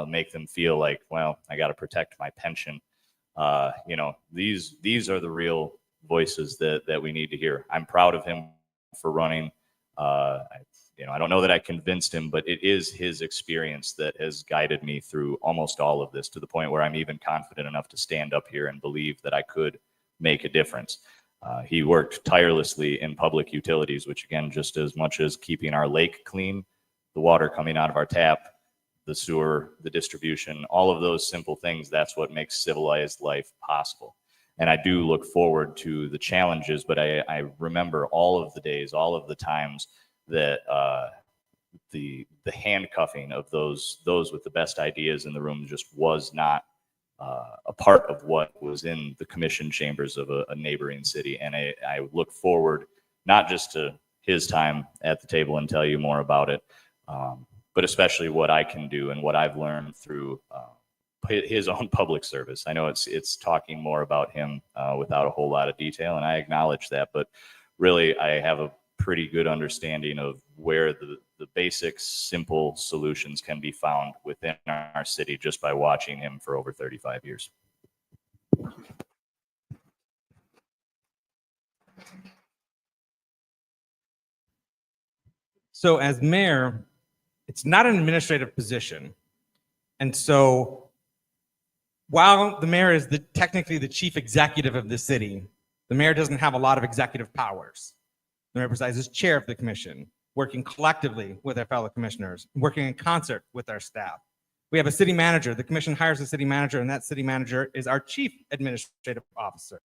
make them feel like, well, I got to protect my pension. These are the real voices that we need to hear. I'm proud of him for running. I don't know that I convinced him, but it is his experience that has guided me through almost all of this, to the point where I'm even confident enough to stand up here and believe that I could make a difference. He worked tirelessly in public utilities, which, again, just as much as keeping our lake clean, the water coming out of our tap, the sewer, the distribution, all of those simple things, that's what makes civilized life possible. And I do look forward to the challenges, but I remember all of the days, all of the times that the handcuffing of those with the best ideas in the room just was not a part of what was in the commission chambers of a neighboring city. And I look forward not just to his time at the table and tell you more about it, but especially what I can do and what I've learned through his own public service. I know it's talking more about him without a whole lot of detail, and I acknowledge that, but really I have a pretty good understanding of where the basic, simple solutions can be found within our city just by watching him for over 35 years. So as mayor, it's not an administrative position. And so while the mayor is technically the chief executive of the city, the mayor doesn't have a lot of executive powers. The mayor presides as chair of the commission, working collectively with our fellow commissioners, working in concert with our staff. We have a city manager. The commission hires a city manager, and that city manager is our chief administrative officer.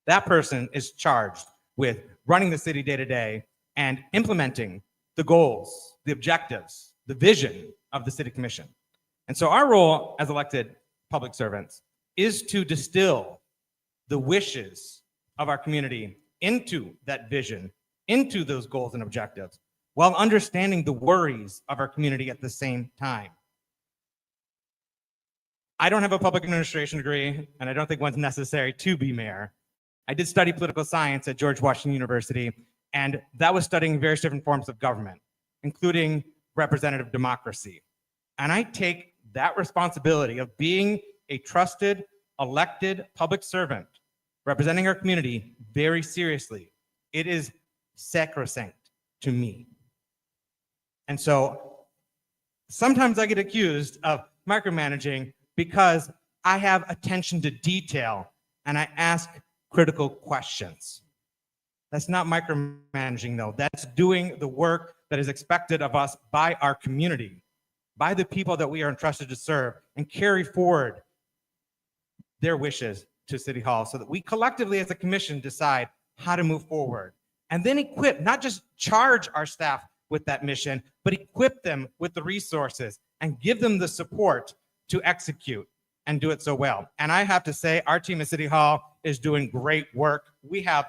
That person is charged with running the city day to day, and implementing the goals, the objectives, the vision of the city commission. And so our role as elected public servants is to distill the wishes of our community into that vision, into those goals and objectives, while understanding the worries of our community at the same time. I don't have a public administration degree, and I don't think one's necessary to be mayor. I did study political science at George Washington University, and that was studying various different forms of government, including representative democracy. And I take that responsibility of being a trusted, elected public servant representing our community very seriously. It is sacrosanct to me. And so sometimes I get accused of micromanaging because I have attention to detail and I ask critical questions. That's not micromanaging, though. That's doing the work that is expected of us by our community, by the people that we are entrusted to serve, and carry forward their wishes to City Hall so that we collectively as a commission decide how to move forward. And then equip, not just charge our staff with that mission, but equip them with the resources and give them the support to execute and do it so well. And I have to say, our team at City Hall is doing great work. We have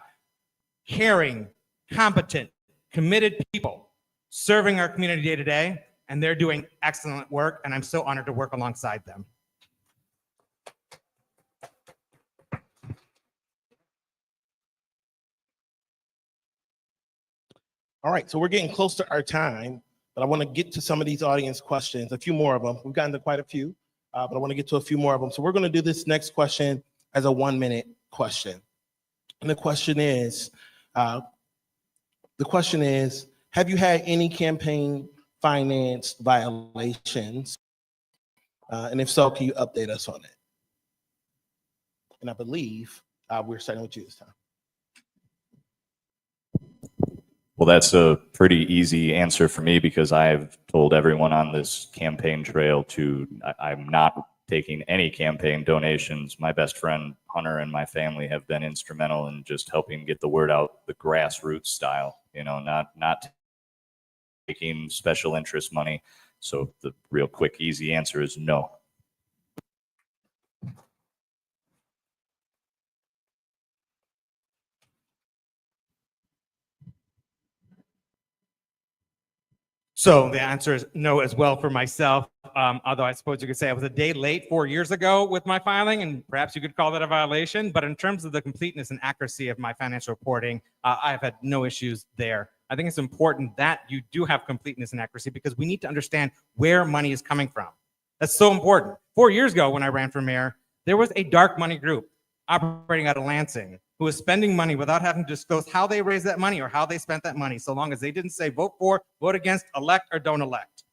caring, competent, committed people serving our community day to day, and they're doing excellent work, and I'm so honored to work alongside them. All right, so we're getting close to our time, but I want to get to some of these audience questions, a few more of them. We've gotten to quite a few, but I want to get to a few more of them. So we're going to do this next question as a 1-minute question. And the question is, have you had any campaign finance violations? And if so, can you update us on it? And I believe we're starting with you this time. Well, that's a pretty easy answer for me because I've told everyone on this campaign trail I'm not taking any campaign donations. My best friend Hunter and my family have been instrumental in just helping get the word out the grassroots style, not taking special interest money. So the real quick, easy answer is no. So the answer is no as well for myself, although I suppose you could say I was a day late 4 years ago with my filing, and perhaps you could call that a violation. But in terms of the completeness and accuracy of my financial reporting, I have had no issues there. I think it's important that you do have completeness and accuracy because we need to understand where money is coming from. That's so important. 4 years ago when I ran for mayor, there was a dark money group operating out of Lansing who was spending money without having to disclose how they raised that money or how they spent that money, so long as they didn't say vote for, vote against, elect, or don't elect.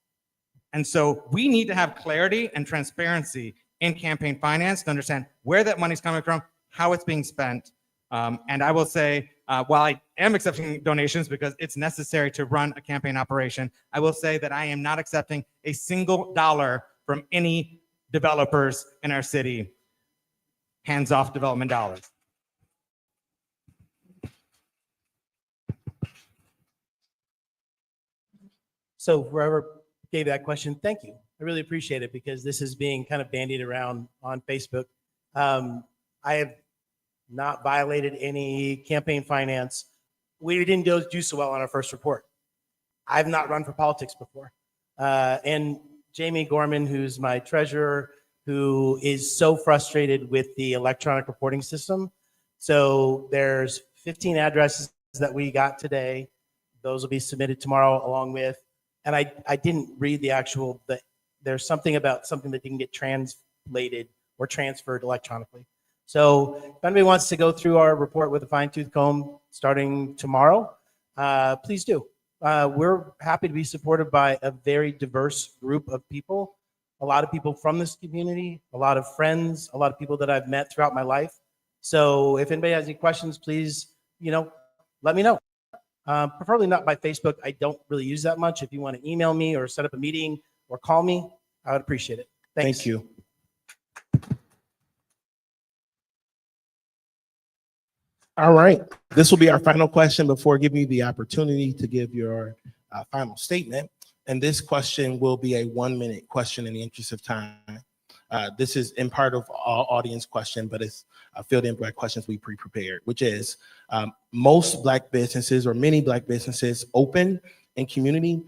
And so we need to have clarity and transparency in campaign finance to understand where that money's coming from, how it's being spent. And I will say, while I am accepting donations because it's necessary to run a campaign operation, I will say that I am not accepting a single dollar from any developers in our city. Hands off development dollars. So whoever gave that question, thank you. I really appreciate it because this is being kind of bandied around on Facebook. I have not violated any campaign finance. We didn't do so well on our first report. I've not run for politics before. And Jamie Gorman, who's my treasurer, who is so frustrated with the electronic reporting system. So there's 15 addresses that we got today. Those will be submitted tomorrow along with, and I didn't read the actual, there's something about something that didn't get translated or transferred electronically. So if anybody wants to go through our report with a fine tooth comb starting tomorrow, please do. We're happy to be supported by a very diverse group of people. A lot of people from this community, a lot of friends, a lot of people that I've met throughout my life. So if anybody has any questions, please, let me know. Preferably not by Facebook. I don't really use that much. If you want to email me or set up a meeting or call me, I would appreciate it. Thanks. Thank you. All right. This will be our final question before giving you the opportunity to give your final statement. And this question will be a 1-minute question in the interest of time. This is in part of all audience question, but it's filled in by questions we pre-prepared, which is most Black businesses or many Black businesses open in community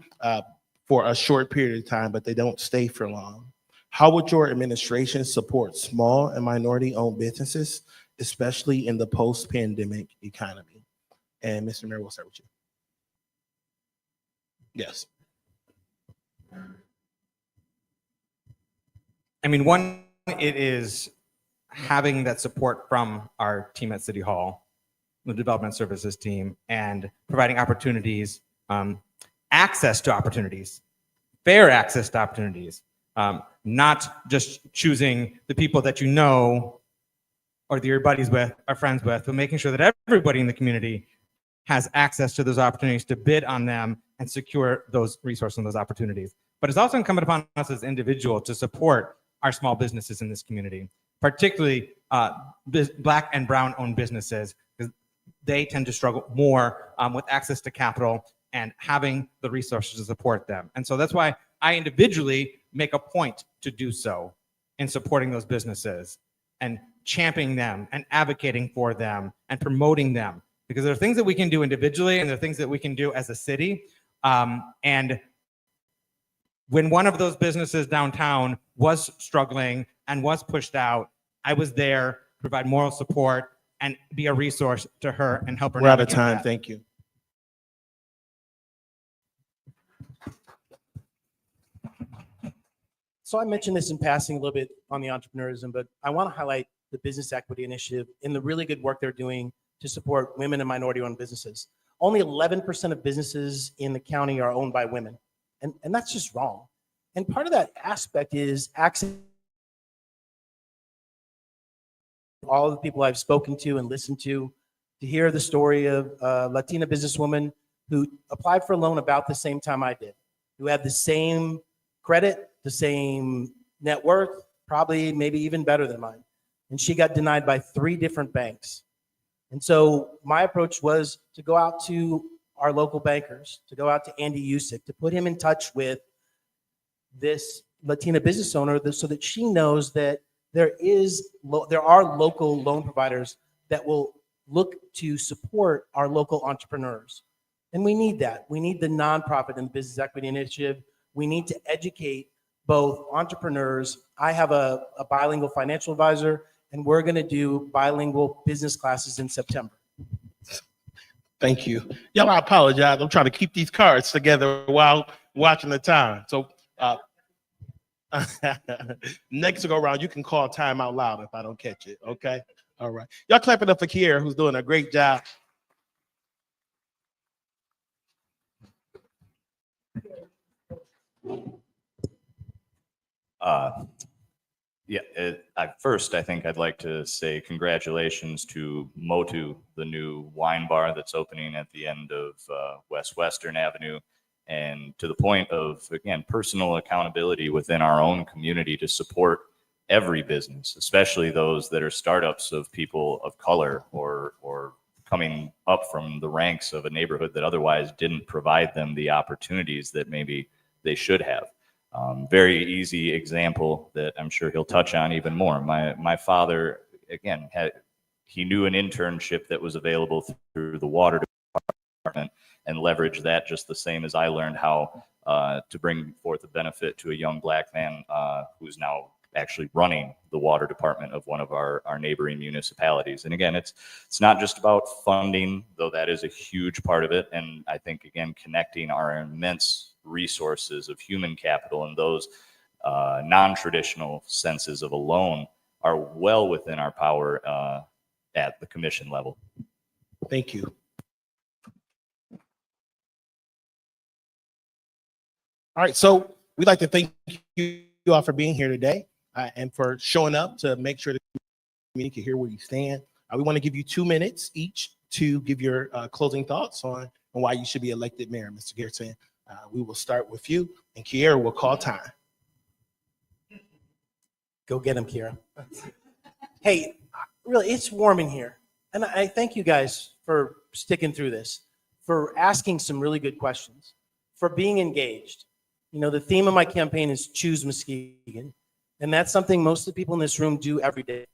for a short period of time, but they don't stay for long. How would your administration support small and minority-owned businesses, especially in the post-pandemic economy? And Mr. Mayor, we'll start with you. Yes. I mean, one, it is having that support from our team at City Hall, the Development Services team, and providing opportunities, access to opportunities, fair access to opportunities, not just choosing the people that you know or that you're buddies with, are friends with, but making sure that everybody in the community has access to those opportunities to bid on them and secure those resources and those opportunities. But it's also incumbent upon us as individuals to support our small businesses in this community, particularly Black and Brown owned businesses, because they tend to struggle more with access to capital and having the resources to support them. And so that's why I individually make a point to do so in supporting those businesses and championing them and advocating for them and promoting them, because there are things that we can do individually and there are things that we can do as a city. And when one of those businesses downtown was struggling and was pushed out, I was there to provide moral support and be a resource to her and help her. We're out of navigate time. that. Thank you. So I mentioned this in passing a little bit on the entrepreneurism, but I want to highlight the Business Equity Initiative and the really good work they're doing to support women and minority-owned businesses. Only 11% of businesses in the county are owned by women, and that's just wrong. And part of that aspect is access. All of the people I've spoken to and listened to hear the story of a Latina businesswoman who applied for a loan about the same time I did, who had the same credit, the same net worth, probably maybe even better than mine. And she got denied by 3 different banks. And so my approach was to go out to our local bankers, to go out to Andy Usick, to put him in touch with this Latina business owner so that she knows that there are local loan providers that will look to support our local entrepreneurs. And we need that. We need the nonprofit and Business Equity Initiative. We need to educate both entrepreneurs. I have a bilingual financial advisor, and we're going to do bilingual business classes in September. Thank you. Y'all, I apologize. I'm trying to keep these cards together while watching the time. So next go around, you can call time out loud if I don't catch it. Okay. All right. Y'all clap it up for Kiera, who's doing a great job. First, I think I'd like to say congratulations to Motu, the new wine bar that's opening at the end of West Western Avenue. And to the point of, again, personal accountability within our own community to support every business, especially those that are startups of people of color or coming up from the ranks of a neighborhood that otherwise didn't provide them the opportunities that maybe they should have. Very easy example that I'm sure he'll touch on even more. My father, again, he knew an internship that was available through the water department and leveraged that just the same as I learned how to bring forth a benefit to a young Black man who's now actually running the water department of one of our neighboring municipalities. And again, it's not just about funding, though that is a huge part of it. And I think, again, connecting our immense resources of human capital and those non-traditional senses of a loan are well within our power at the commission level. Thank you. All right, so we'd like to thank you all for being here today and for showing up to make sure the community can hear where you stand. We want to give you 2 minutes each to give your closing thoughts on why you should be elected mayor, Mr. Gertson. We will start with you, and Kiera will call time. Go get him, Kiera. Hey, really, it's warm in here. And I thank you guys for sticking through this, for asking some really good questions, for being engaged. You know, the theme of my campaign is Choose Muskegon. And that's something most of the people in this room do every day.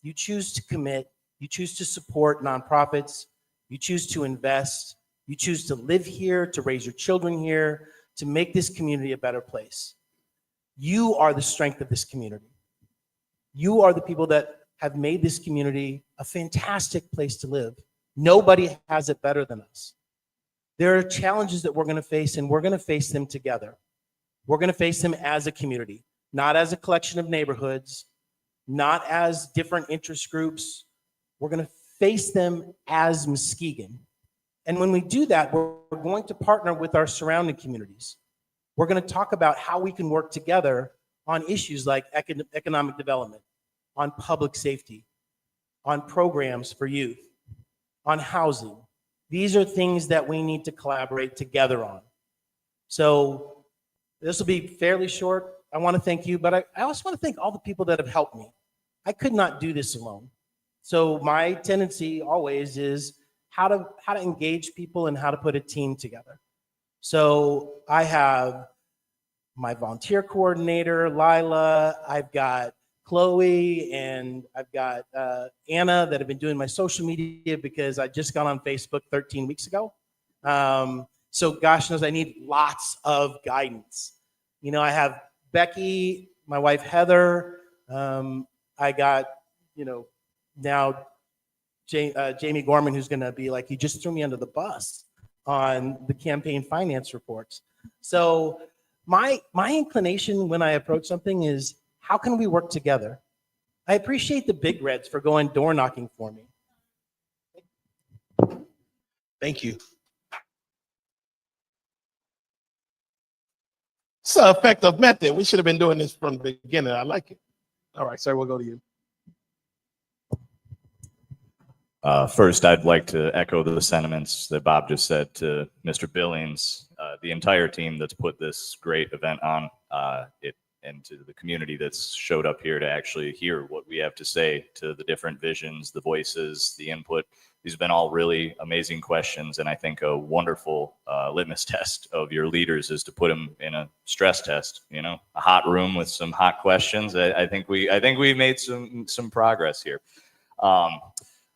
You choose to commit, you choose to support nonprofits, you choose to invest, you choose to live here, to raise your children here, to make this community a better place. You are the strength of this community. You are the people that have made this community a fantastic place to live. Nobody has it better than us. There are challenges that we're going to face, and we're going to face them together. We're going to face them as a community, not as a collection of neighborhoods, not as different interest groups. We're going to face them as Muskegon. And when we do that, we're going to partner with our surrounding communities. We're going to talk about how we can work together on issues like economic development, on public safety, on programs for youth, on housing. These are things that we need to collaborate together on. So this will be fairly short. I want to thank you, but I also want to thank all the people that have helped me. I could not do this alone. So my tendency always is how to engage people and how to put a team together. So I have my volunteer coordinator, Lila. I've got Chloe, and I've got Anna that have been doing my social media because I just got on Facebook 13 weeks ago. So gosh knows I need lots of guidance. You know, I have Becky, my wife Heather. I got, you know, now Jamie Gorman, who's going to be like, you just threw me under the bus on the campaign finance reports. So my inclination when I approach something is, how can we work together? I appreciate the Big Reds for going door knocking for me. Thank you. It's an effective method. We should have been doing this from the beginning. I like it. All right, sir, we'll go to you. First, I'd like to echo the sentiments that Bob just said to Mr. Billings, the entire team that's put this great event on, and to the community that's showed up here to actually hear what we have to say, to the different visions, the voices, the input. These have been all really amazing questions, and I think a wonderful litmus test of your leaders is to put them in a stress test. You know, a hot room with some hot questions. I think we made some progress here.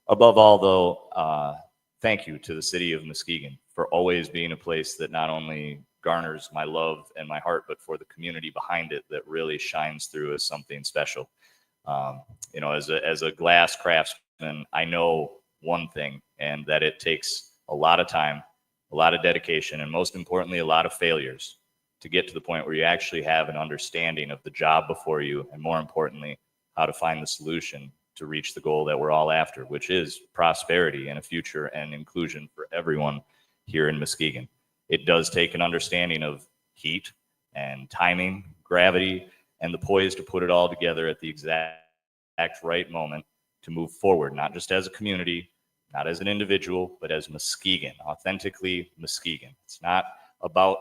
Above all, though, thank you to the city of Muskegon for always being a place that not only garners my love and my heart, but for the community behind it that really shines through as something special. You know, as a glass craftsman, I know one thing, and that it takes a lot of time, a lot of dedication, and most importantly, a lot of failures to get to the point where you actually have an understanding of the job before you, and more importantly, how to find the solution to reach the goal that we're all after, which is prosperity and a future and inclusion for everyone here in Muskegon. It does take an understanding of heat and timing, gravity, and the poise to put it all together at the exact right moment to move forward, not just as a community, not as an individual, but as Muskegon, authentically Muskegon. It's not about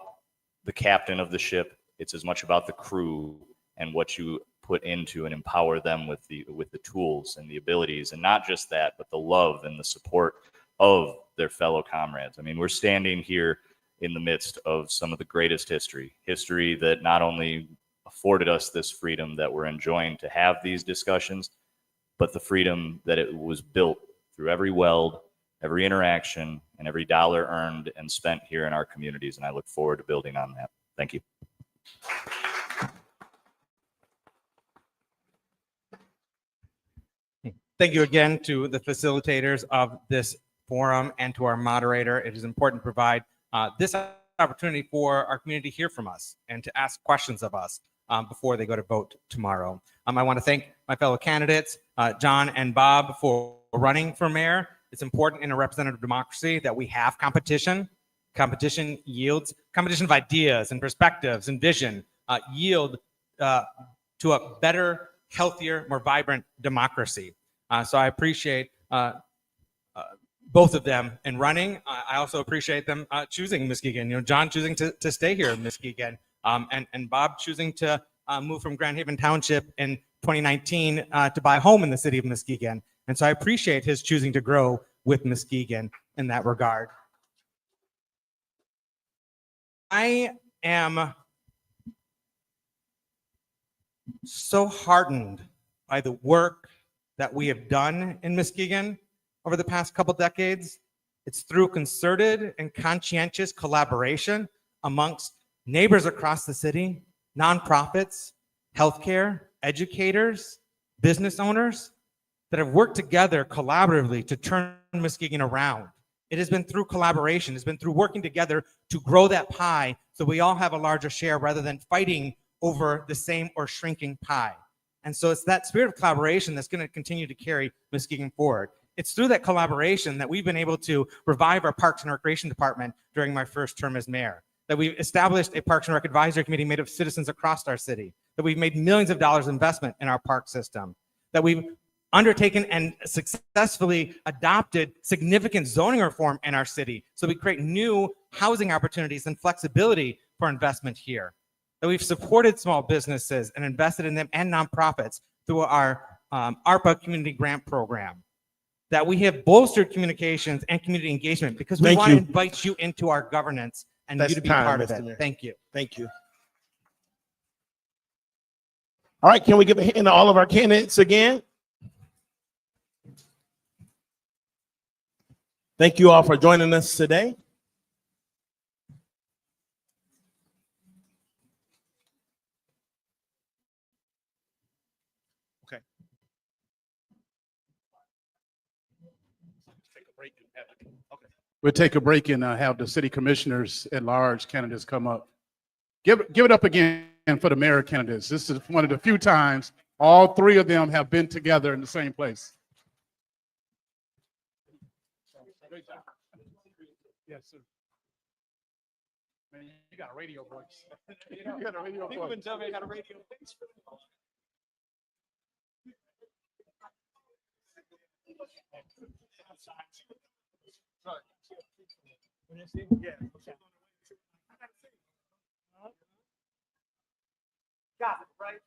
the captain of the ship. It's as much about the crew and what you put into and empower them with the tools and the abilities, and not just that, but the love and the support of their fellow comrades. I mean, we're standing here in the midst of some of the greatest history that not only afforded us this freedom that we're enjoying to have these discussions, but the freedom that it was built through every weld, every interaction, and every dollar earned and spent here in our communities. And I look forward to building on that. Thank you. Thank you again to the facilitators of this forum and to our moderator. It is important to provide this opportunity for our community to hear from us and to ask questions of us before they go to vote tomorrow. I want to thank my fellow candidates, John and Bob, for running for mayor. It's important in a representative democracy that we have competition. Competition yields, competition of ideas and perspectives and vision yield to a better, healthier, more vibrant democracy. So I appreciate both of them in running. I also appreciate them choosing Muskegon. You know, John choosing to stay here in Muskegon, and Bob choosing to move from Grand Haven Township in 2019 to buy a home in the city of Muskegon. And so I appreciate his choosing to grow with Muskegon in that regard. I am so heartened by the work that we have done in Muskegon over the past couple decades. It's through concerted and conscientious collaboration amongst neighbors across the city, nonprofits, healthcare, educators, business owners that have worked together collaboratively to turn Muskegon around. It has been through collaboration. It's been through working together to grow that pie so we all have a larger share rather than fighting over the same or shrinking pie. And so it's that spirit of collaboration that's going to continue to carry Muskegon forward. It's through that collaboration that we've been able to revive our Parks and Recreation Department during my first term as mayor, that we've established a Parks and Rec Advisory Committee made of citizens across our city, that we've made millions of dollars investment in our park system, that we've undertaken and successfully adopted significant zoning reform in our city so we create new housing opportunities and flexibility for investment here, that we've supported small businesses and invested in them and nonprofits through our ARPA community grant program, that we have bolstered communications and community engagement because we want to invite you into our governance and you to be part of it. Thank you. Thank you. All right, can we give a hand to all of our candidates again? Thank you all for joining us today. Okay. Take a break. Okay. We'll take a break and have the city commissioners at large candidates come up. Give it up again for the mayor candidates. This is one of the few times all three of them have been together in the same place. Great job. Yes, sir. Man, you got a radio voice. You got a radio voice. People been telling me I got a radio voice. Yeah. Got it, right?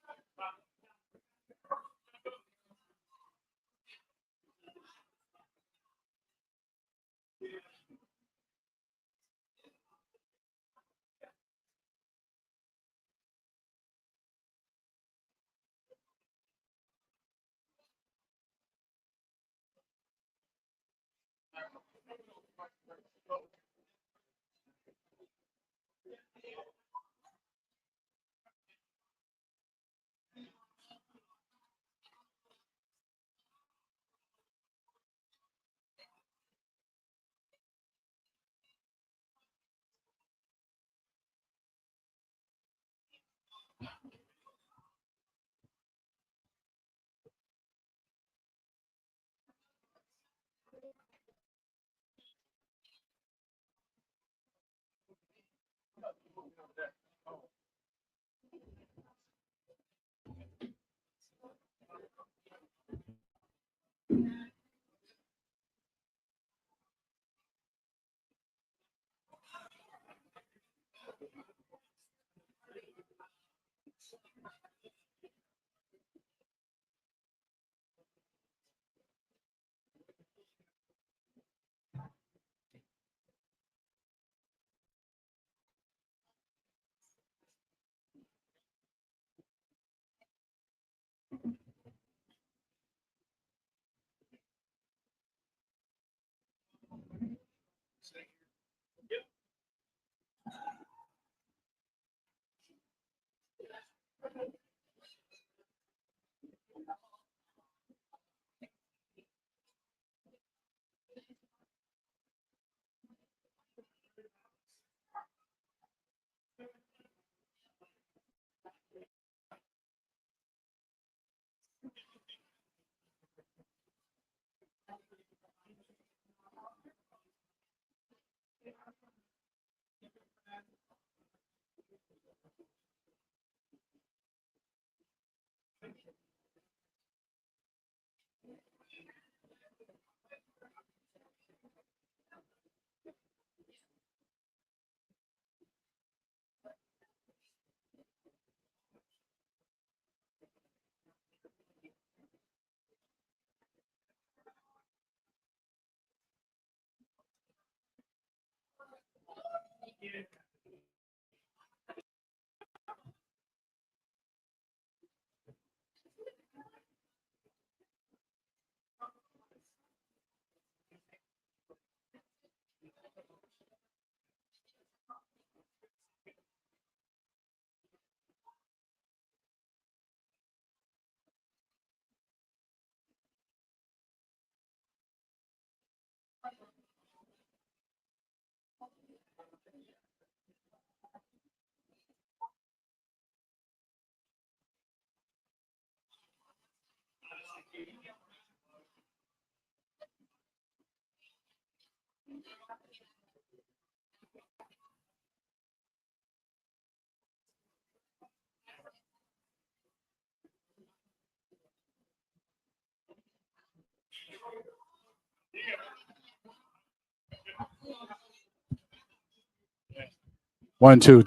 1, 2.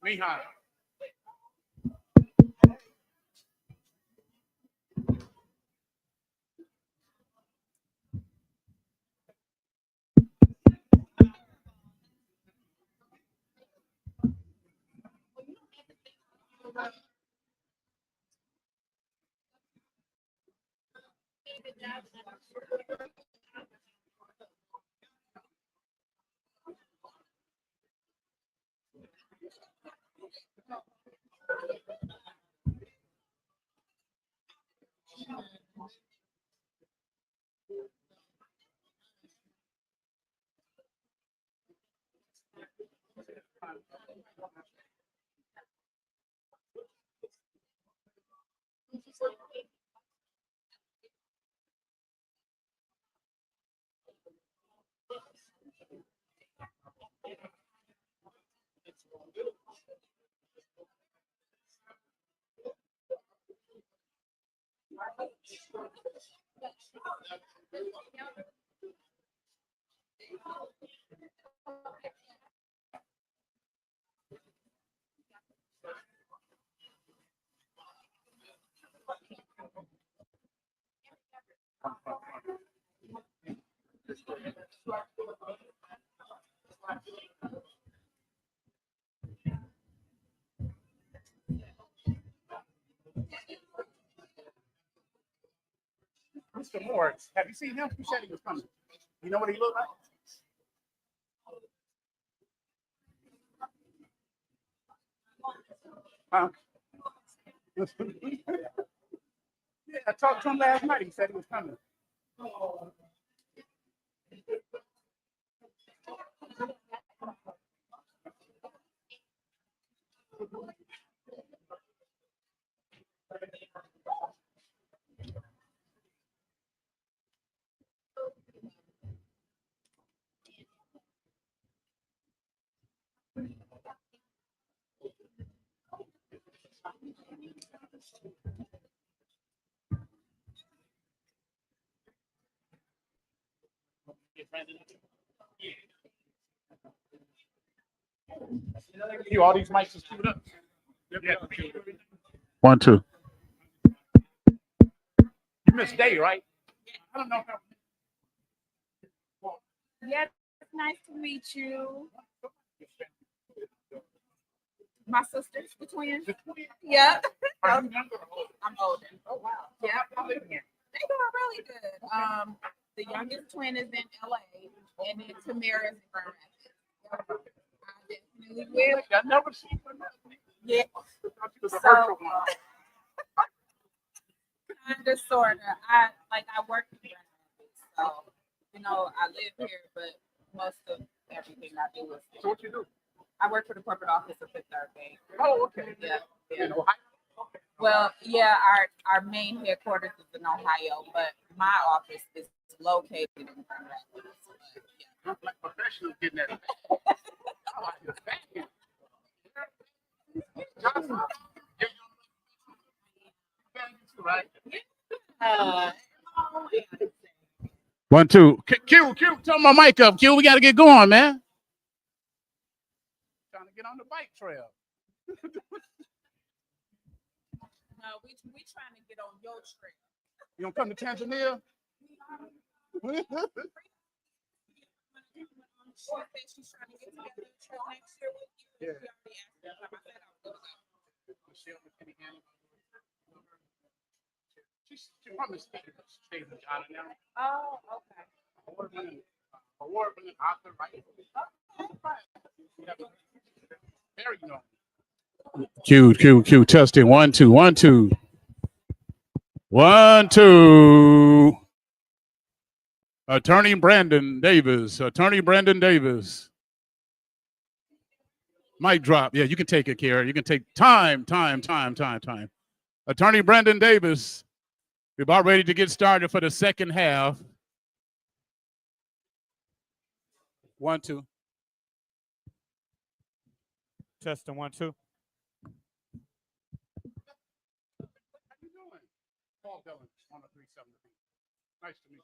Mija. Mr. Morris, have you seen him? He said he was coming. You know what he looked like? Huh? Yeah, I talked to him last night. He said he was coming. You all these mics are queued up. Yeah. 1, 2. You missed Day, right? I don't know how. Yes, nice to meet you. My sisters, the twins. Yeah. Are you younger or older? I'm older. Oh wow. Yeah. How they doing? They doing really good. The youngest twin is in LA, and then Tamara is in Grand Rapids. I definitely will. I never seen her. Yeah. She was a So, virtual one. kind of, sort of. I work in Grand Rapids, so I live here, but most of everything I do is. So what you do? I work for the corporate office of Fifth Third Bank. Oh, okay. Yeah. In Ohio? Well, yeah, our main headquarters is in Ohio, but my office is located in Grand Rapids. But, yeah. I'm like professionals getting that. I like the back. Johnson. Right? 1, 2. Q, turn my mic up. Q, we got to get going, man. Trying to get on the bike trail. No, we trying to get on your trail. You gonna come to Tanzania? She said she's trying to get together next year with you. Yeah. She already asked me. Like I said, I was gonna go. She's from the state of Ghana now. Oh, okay. Award-winning author, right? Very known. Q. Testing. 1, 2, 1, 2. 1, 2. Attorney Brandon Davis. Mic drop. Yeah, you can take it, Kara. You can take time. Attorney Brandon Davis. We're about ready to get started for the second half. 1, 2. Testing 1, 2. How you doing? Paul Dillon on the 370. Nice to meet you.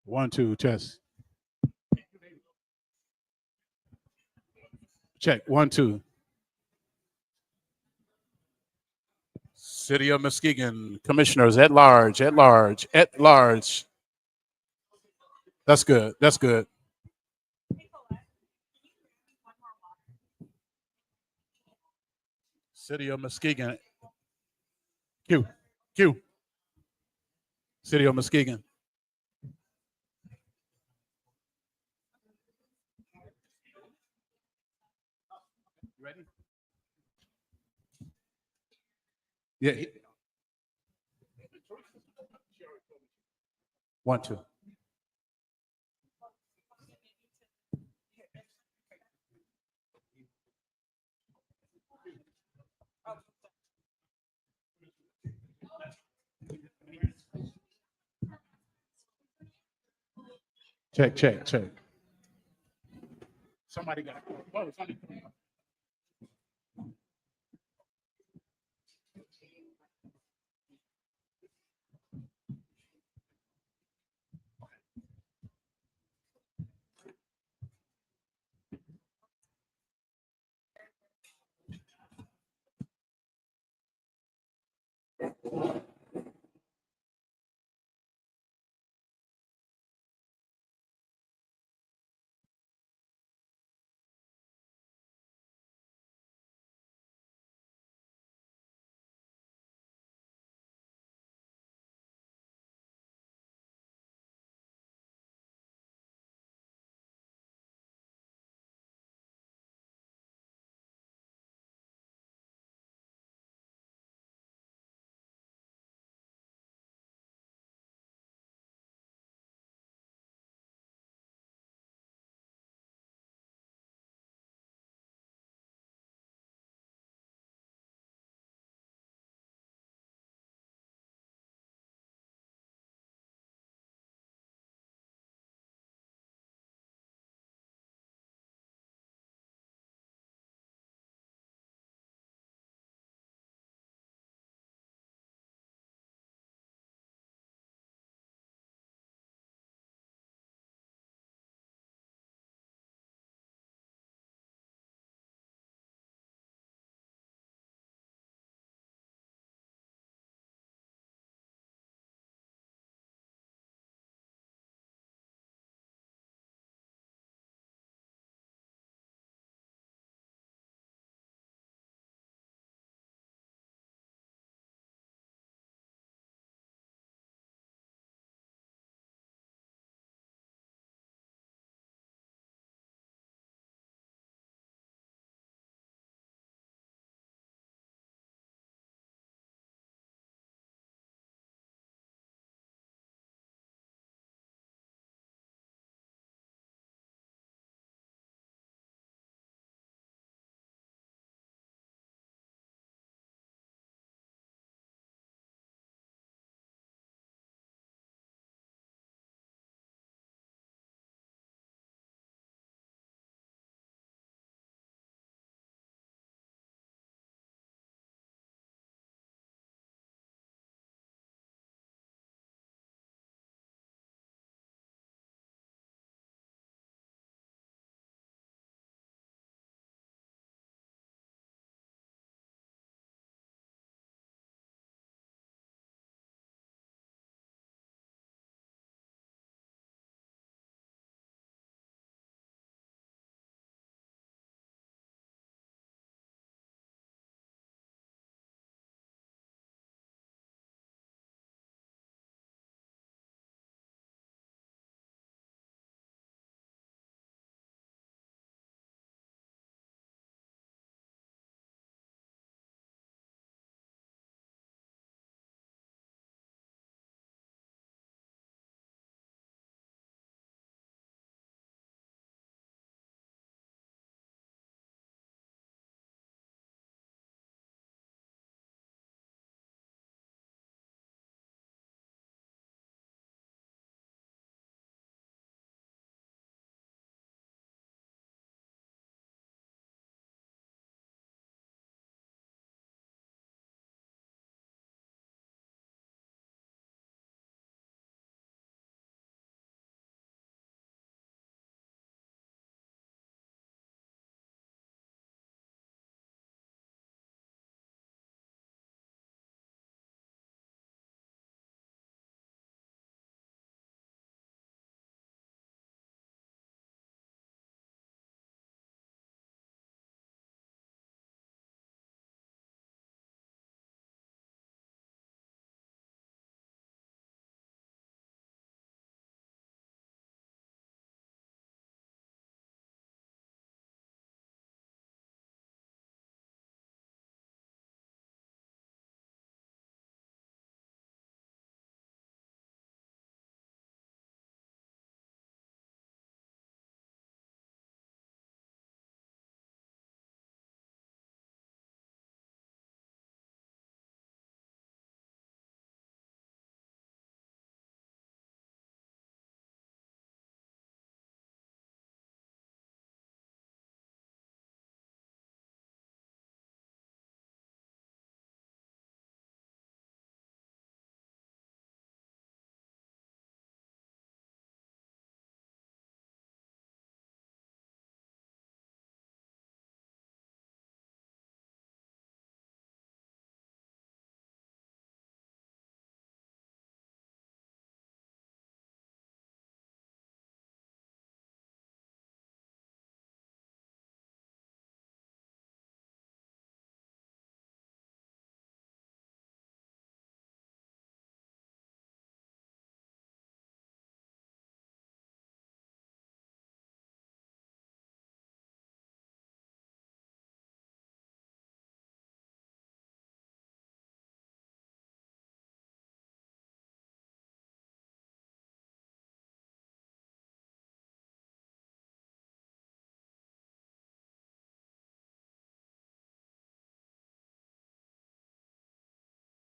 1, 2, test. Check. 1, 2. City of Muskegon commissioners at large. That's good. City of Muskegon. Q. City of Muskegon. Ready? Yeah. 1, 2. Check. Somebody got it.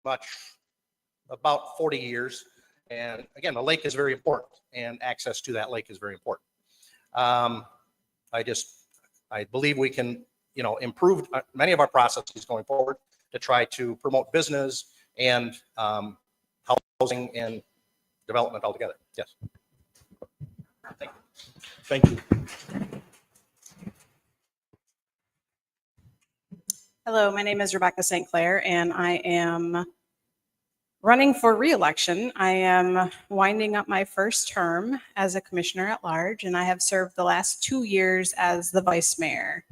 much about 40 years. And again, the lake is very important, and access to that lake is very important. I believe we can, improve many of our processes going forward to try to promote business and housing and development altogether. Yes. Thank you. Thank you. Hello, my name is Rebecca St. Clair, and I am running for re-election. I am winding up my first term as a commissioner at large, and I have served the last 2 years as the vice mayor.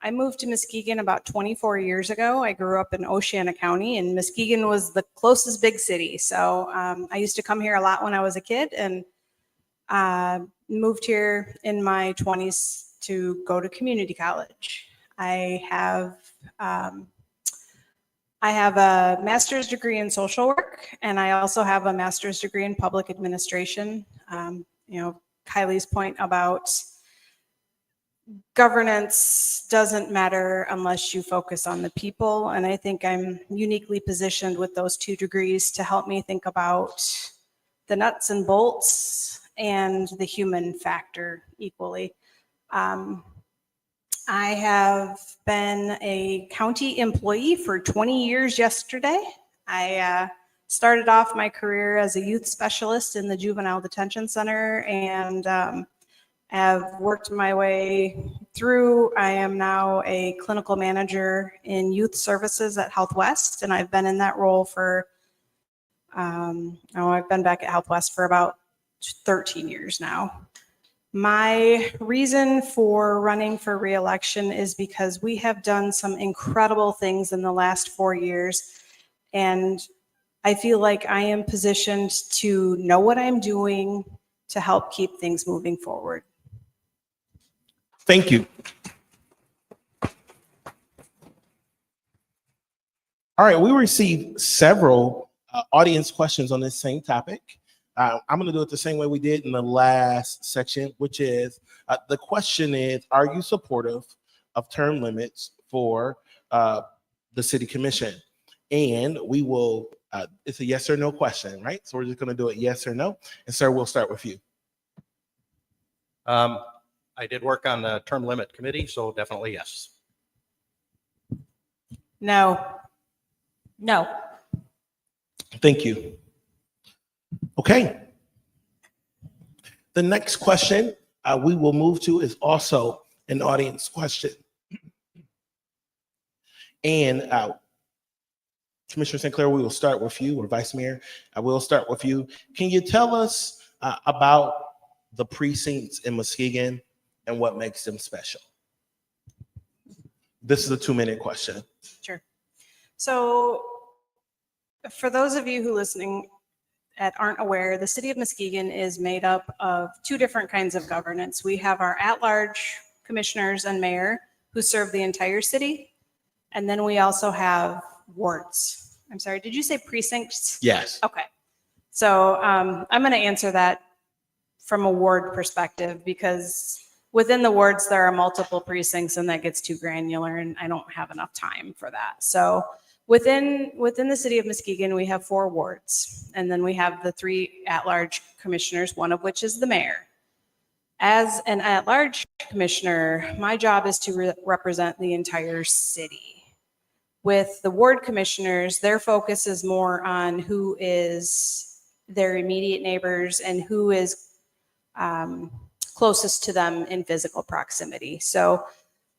I moved to Muskegon about 24 years ago. I grew up in Oceana County, and Muskegon was the closest big city. So I used to come here a lot when I was a kid, and moved here in my 20s to go to community college. I have a master's degree in social work, and I also have a master's degree in public administration. Kylie's point about governance doesn't matter unless you focus on the people. And I think I'm uniquely positioned with those 2 degrees to help me think about the nuts and bolts and the human factor equally. I have been a county employee for 20 years yesterday. I started off my career as a youth specialist in the juvenile detention center, and have worked my way through. I am now a clinical manager in youth services at Health West, and I've been in that role for, I've been back at Health West for about 13 years now. My reason for running for re-election is because we have done some incredible things in the last 4 years, and I feel like I am positioned to know what I'm doing to help keep things moving forward. Thank you. All right, we received several audience questions on this same topic. I'm going to do it the same way we did in the last section, which is the question is, are you supportive of term limits for the city commission? And we will, it's a yes or no question, right? So we're just going to do it yes or no. And sir, we'll start with you. I did work on the term limit committee, so definitely yes. No. No. Thank you. Okay. The next question we will move to is also an audience question. And Commissioner St. Clair, we will start with you, or Vice Mayor. I will start with you. Can you tell us about the precincts in Muskegon and what makes them special? This is a 2-minute question. Sure. So for those of you who listening that aren't aware, the city of Muskegon is made up of 2 different kinds of governance. We have our at-large commissioners and mayor who serve the entire city. And then we also have wards. I'm sorry, did you say precincts? Yes. Okay. So I'm going to answer that from a ward perspective, because within the wards, there are multiple precincts, and that gets too granular, and I don't have enough time for that. So within the city of Muskegon, we have 4 wards, and then we have the 3 at-large commissioners, one of which is the mayor. As an at-large commissioner, my job is to represent the entire city. With the ward commissioners, their focus is more on who is their immediate neighbors and who is closest to them in physical proximity. So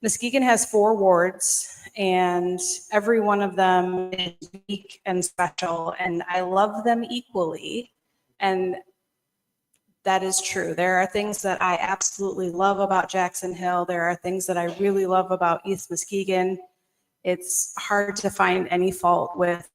Muskegon has 4 wards, and every one of them is unique and special, and I love them equally. And that is true. There are things that I absolutely love about Jackson Hill. There are things that I really love about East Muskegon. It's hard to find any fault with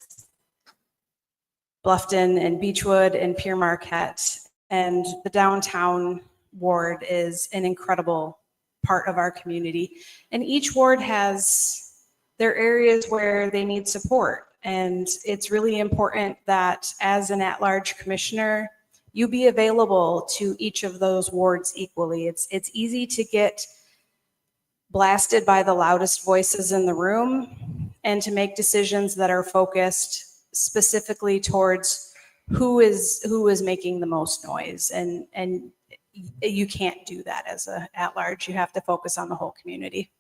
Bluffton and Beechwood and Pere Marquette. And the downtown ward is an incredible part of our community. And each ward has their areas where they need support. And it's really important that as an at-large commissioner, you be available to each of those wards equally. It's easy to get blasted by the loudest voices in the room and to make decisions that are focused specifically towards who is making the most noise, and you can't do that as a at large. You have to focus on the whole community.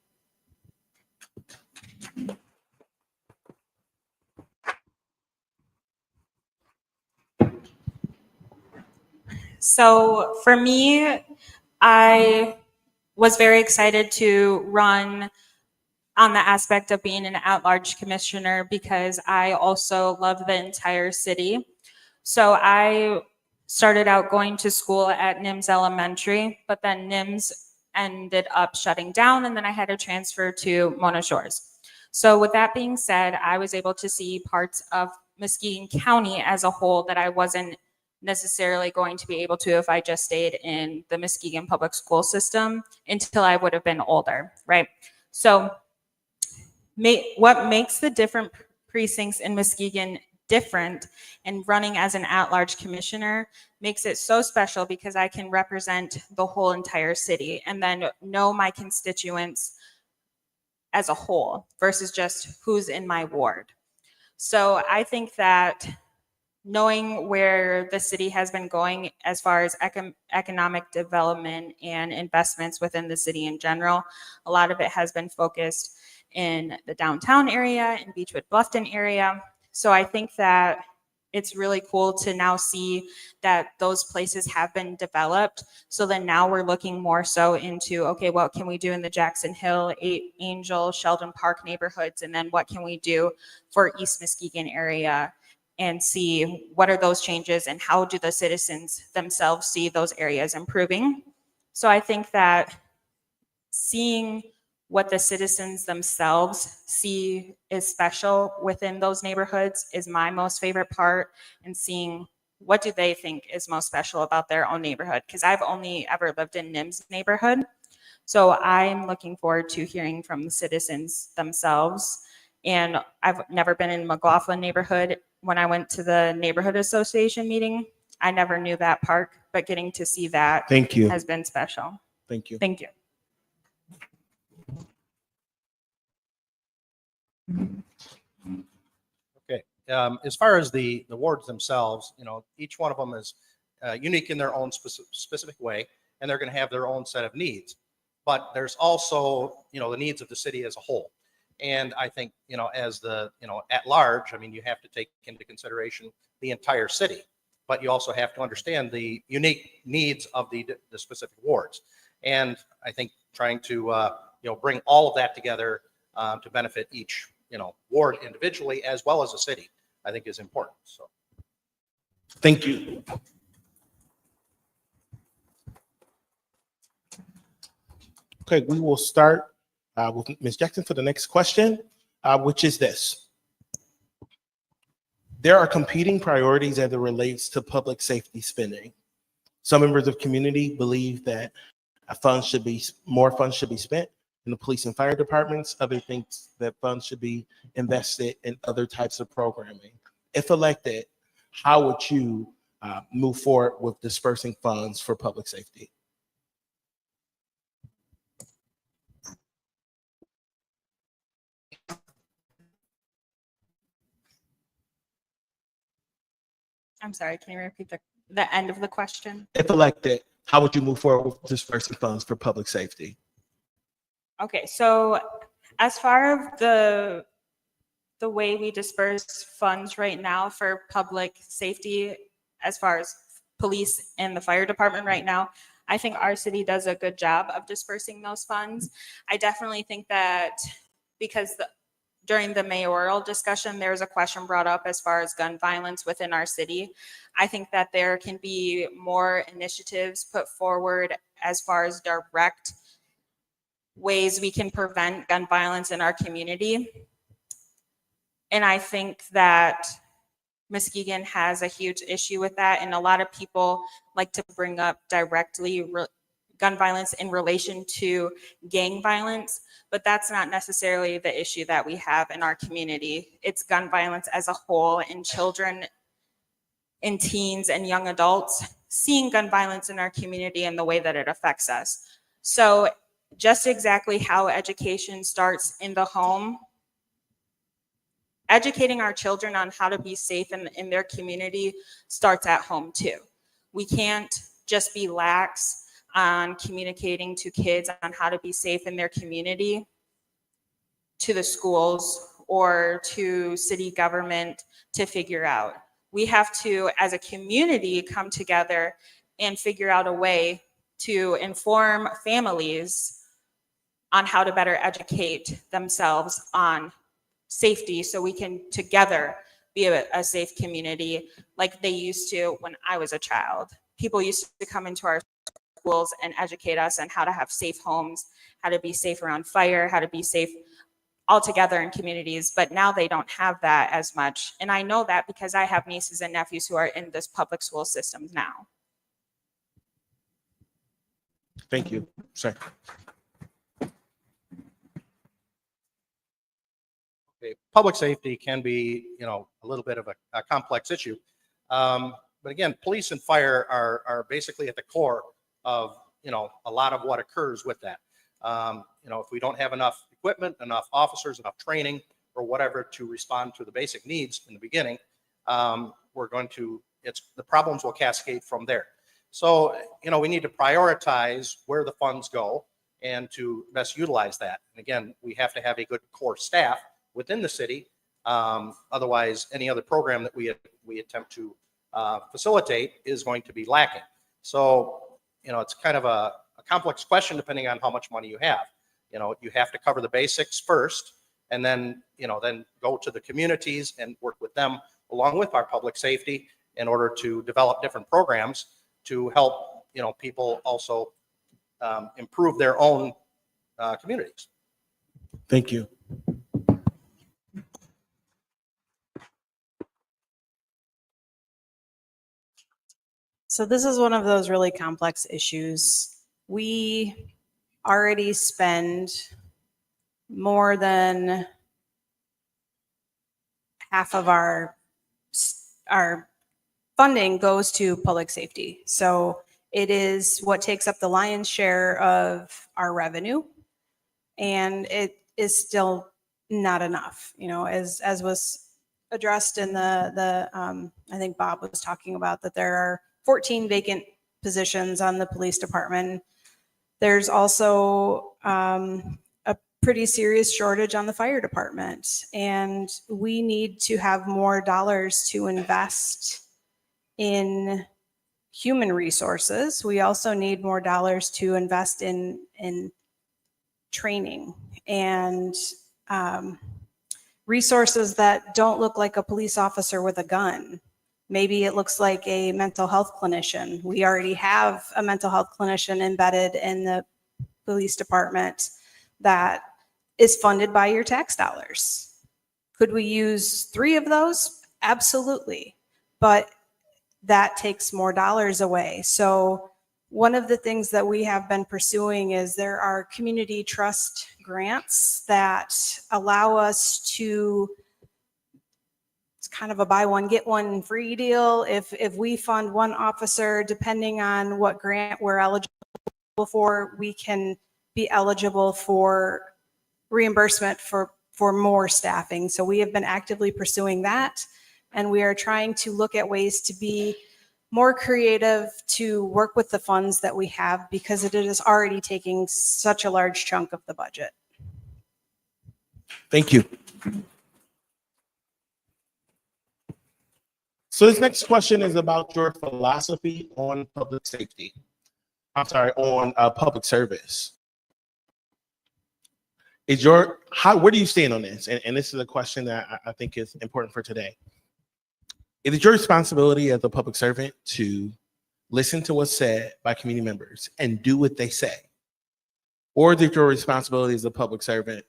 So for me, I was very excited to run on the aspect of being an at-large commissioner because I also love the entire city. So I started out going to school at NIMS Elementary, but then NIMS ended up shutting down, and then I had to transfer to Mona Shores. So with that being said, I was able to see parts of Muskegon County as a whole that I wasn't necessarily going to be able to if I just stayed in the Muskegon public school system until I would have been older, right? So what makes the different precincts in Muskegon different and running as an at-large commissioner makes it so special because I can represent the whole entire city and then know my constituents as a whole versus just who's in my ward. So I think that knowing where the city has been going as far as economic development and investments within the city in general, a lot of it has been focused in the downtown area and Beechwood Bluffton area. So I think that it's really cool to now see that those places have been developed. So then now we're looking more so into, okay, what can we do in the Jackson Hill, Angel, Sheldon Park neighborhoods? And then what can we do for East Muskegon area? And see what are those changes and how do the citizens themselves see those areas improving. So I think that seeing what the citizens themselves see is special within those neighborhoods is my most favorite part, and seeing what do they think is most special about their own neighborhood, because I've only ever lived in NIMS neighborhood. So I'm looking forward to hearing from the citizens themselves. And I've never been in McLaughlin neighborhood. When I went to the neighborhood association meeting, I never knew that park, but getting to see that Thank you. has been special. Thank you. Thank you. Okay. As far as the wards themselves, each one of them is unique in their own specific way, and they're going to have their own set of needs. But there's also, the needs of the city as a whole. And I think, as the, at large, I mean, you have to take into consideration the entire city, but you also have to understand the unique needs of the specific wards. And I think trying to, bring all of that together to benefit each, ward individually as well as a city, I think is important. So. Thank you. Okay, we will start with Ms. Jackson for the next question, which is this. There are competing priorities as it relates to public safety spending. Some members of community believe that more funds should be spent in the police and fire departments. Others think that funds should be invested in other types of programming. If elected, how would you move forward with dispersing funds for public safety? I'm sorry, can you repeat the end of the question? If elected, how would you move forward with dispersing funds for public safety? Okay, so as far as the way we disperse funds right now for public safety, as far as police and the fire department right now, I think our city does a good job of dispersing those funds. I definitely think that because during the mayoral discussion, there was a question brought up as far as gun violence within our city. I think that there can be more initiatives put forward as far as direct ways we can prevent gun violence in our community. And I think that Muskegon has a huge issue with that. And a lot of people like to bring up directly gun violence in relation to gang violence, but that's not necessarily the issue that we have in our community. It's gun violence as a whole, in children, in teens, and young adults seeing gun violence in our community and the way that it affects us. So just exactly how education starts in the home educating our children on how to be safe in their community starts at home too. We can't just be lax on communicating to kids on how to be safe in their community to the schools or to city government to figure out. We have to, as a community, come together and figure out a way to inform families on how to better educate themselves on safety so we can together be a safe community like they used to when I was a child. People used to come into our schools and educate us on how to have safe homes, how to be safe around fire, how to be safe all together in communities, but now they don't have that as much. And I know that because I have nieces and nephews who are in this public school system now. Thank you, sir. Okay, public safety can be, a little bit of a complex issue. But again, police and fire are basically at the core of, a lot of what occurs with that. If we don't have enough equipment, enough officers, enough training, or whatever to respond to the basic needs in the beginning, the problems will cascade from there. So, we need to prioritize where the funds go and to best utilize that. And again, we have to have a good core staff within the city. Otherwise, any other program that we attempt to facilitate is going to be lacking. So, it's kind of a complex question depending on how much money you have. You have to cover the basics first, and then, then go to the communities and work with them along with our public safety in order to develop different programs to help, people also improve their own communities. Thank you. So this is one of those really complex issues. We already spend more than half of our funding goes to public safety. So it is what takes up the lion's share of our revenue, and it is still not enough. As was addressed in the I think Bob was talking about that there are 14 vacant positions on the police department. There's also a pretty serious shortage on the fire department, and we need to have more dollars to invest in human resources. We also need more dollars to invest in training and resources that don't look like a police officer with a gun. Maybe it looks like a mental health clinician. We already have a mental health clinician embedded in the police department that is funded by your tax dollars. Could we use 3 of those? Absolutely. But that takes more dollars away. So one of the things that we have been pursuing is there are community trust grants that allow us to, it's kind of a buy one, get one free deal. If we fund one officer, depending on what grant we're eligible for, we can be eligible for reimbursement for more staffing. So we have been actively pursuing that, and we are trying to look at ways to be more creative to work with the funds that we have, because it is already taking such a large chunk of the budget. Thank you. So this next question is about your philosophy on public safety. On public service. Where do you stand on this? And this is a question that I think is important for today. It is your responsibility as a public servant to listen to what's said by community members and do what they say. Or is it your responsibility as a public servant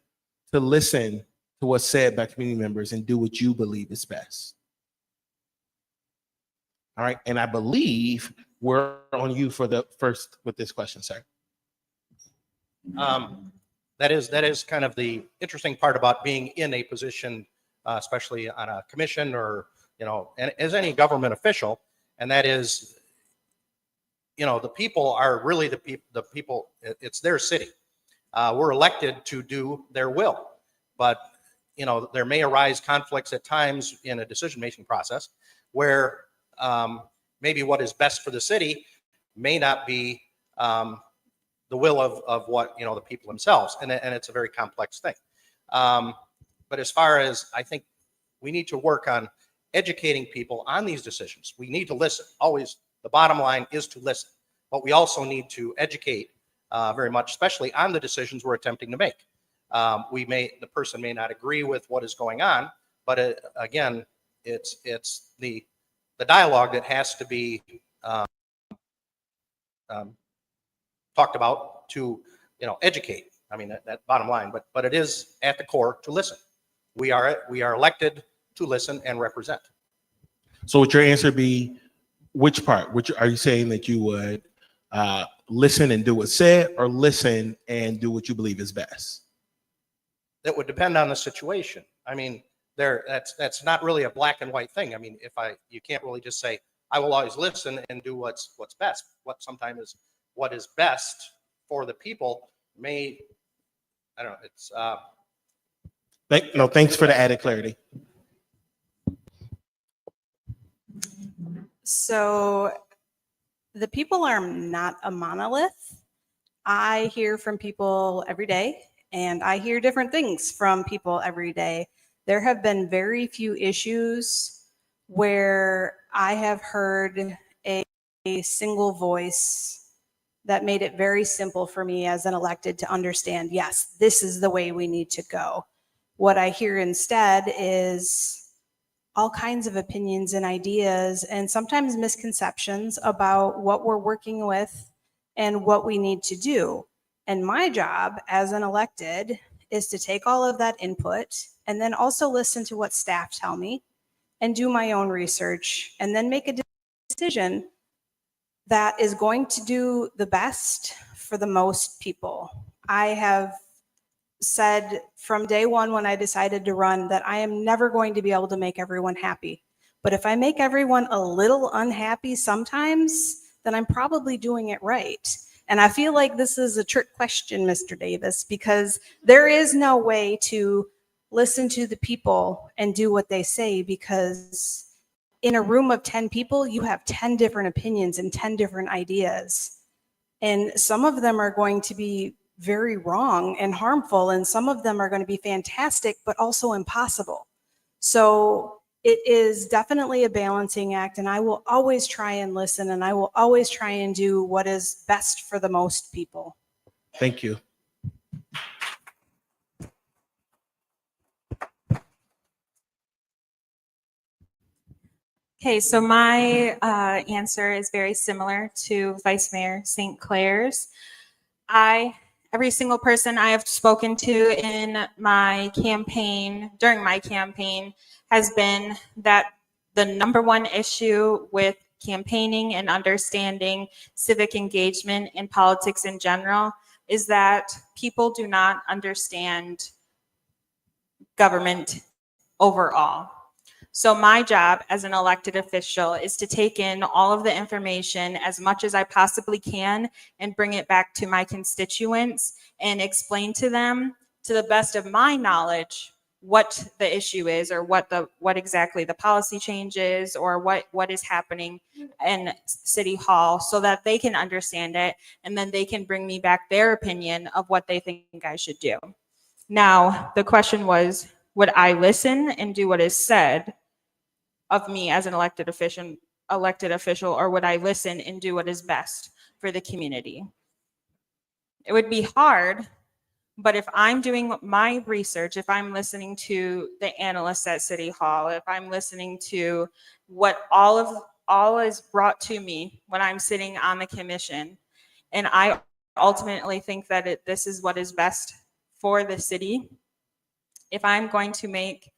to listen to what's said by community members and do what you believe is best? All right, and I believe we're on you for the first with this question, sir. That is kind of the interesting part about being in a position, especially on a commission or, and as any government official, and that is, the people are really the people, it's their city. We're elected to do their will, but there may arise conflicts at times in a decision-making process where maybe what is best for the city may not be the will of what, the people themselves. And it's a very complex thing. But as far as I think we need to work on educating people on these decisions, we need to listen. Always the bottom line is to listen, but we also need to educate very much, especially on the decisions we're attempting to make. The person may not agree with what is going on, but again, it's the dialogue that has to be talked about to educate. I mean that bottom line, but it is at the core to listen. We are elected to listen and represent. So would your answer be which part? Which are you saying that you would listen and do what's said, or listen and do what you believe is best? That would depend on the situation. I mean, that's not really a black and white thing. I mean, you can't really just say I will always listen and do what's best. What is best for the people may, I don't know. It's thanks for the added clarity. So the people are not a monolith. I hear from people every day, and I hear different things from people every day. There have been very few issues where I have heard a single voice that made it very simple for me as an elected to understand, yes, this is the way we need to go. What I hear instead is all kinds of opinions and ideas, and sometimes misconceptions about what we're working with and what we need to do. And my job as an elected is to take all of that input and then also listen to what staff tell me and do my own research and then make a decision that is going to do the best for the most people. I have said from day one when I decided to run that I am never going to be able to make everyone happy. But if I make everyone a little unhappy sometimes, then I'm probably doing it right. And I feel like this is a trick question, Mr. Davis, because there is no way to listen to the people and do what they say, because in a room of 10 people, you have 10 different opinions and 10 different ideas. And some of them are going to be very wrong and harmful, and some of them are going to be fantastic, but also impossible. So it is definitely a balancing act, and I will always try and listen, and I will always try and do what is best for the most people. Thank you. Okay, so my answer is very similar to Vice Mayor St. Clair's. Every single person I have spoken to in my campaign, during my campaign, has been that the number one issue with campaigning and understanding civic engagement in politics in general is that people do not understand government overall. So my job as an elected official is to take in all of the information as much as I possibly can and bring it back to my constituents and explain to them, to the best of my knowledge, what the issue is, or what exactly the policy change is, or what is happening in City Hall, so that they can understand it, and then they can bring me back their opinion of what they think I should do. Now, the question was, would I listen and do what is said of me as an elected official, or would I listen and do what is best for the community? It would be hard, but if I'm doing my research, if I'm listening to the analysts at City Hall, if I'm listening to what all is brought to me when I'm sitting on the commission, and I ultimately think that this is what is best for the city, if I'm going to make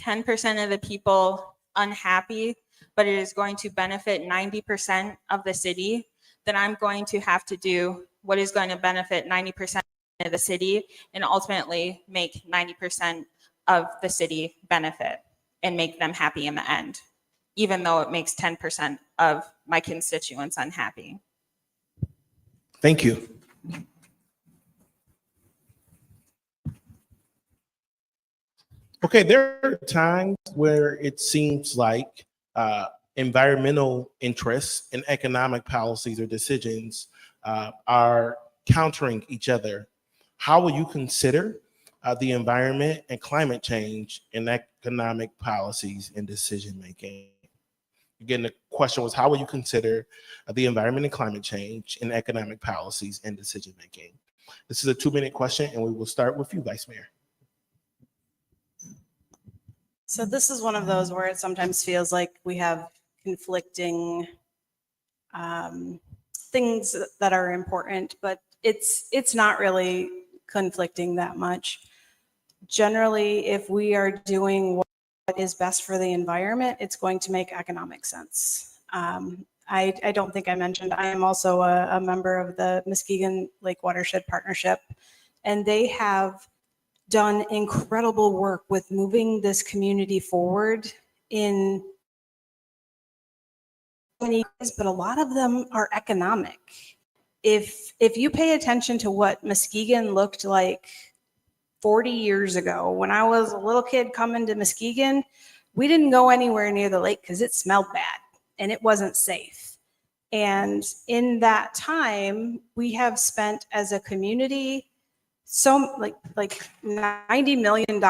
10% of the people unhappy, but it is going to benefit 90% of the city, then I'm going to have to do what is going to benefit 90% of the city and ultimately make 90% of the city benefit and make them happy in the end, even though it makes 10% of my constituents unhappy. Thank you. Okay, there are times where it seems like environmental interests and economic policies or decisions are countering each other. How will you consider the environment and climate change in economic policies and decision making? Again, the question was, how will you consider the environment and climate change in economic policies and decision making? This is a 2-minute question, and we will start with you, Vice Mayor. So this is one of those where it sometimes feels like we have conflicting things that are important, but it's not really conflicting that much. Generally, if we are doing what is best for the environment, it's going to make economic sense. I don't think I mentioned, I am also a member of the Muskegon Lake Watershed Partnership, and they have done incredible work with moving this community forward in many ways, but a lot of them are economic. If you pay attention to what Muskegon looked like 40 years ago, when I was a little kid coming to Muskegon, we didn't go anywhere near the lake because it smelled bad and it wasn't safe. And in that time, we have spent as a community so like $90 million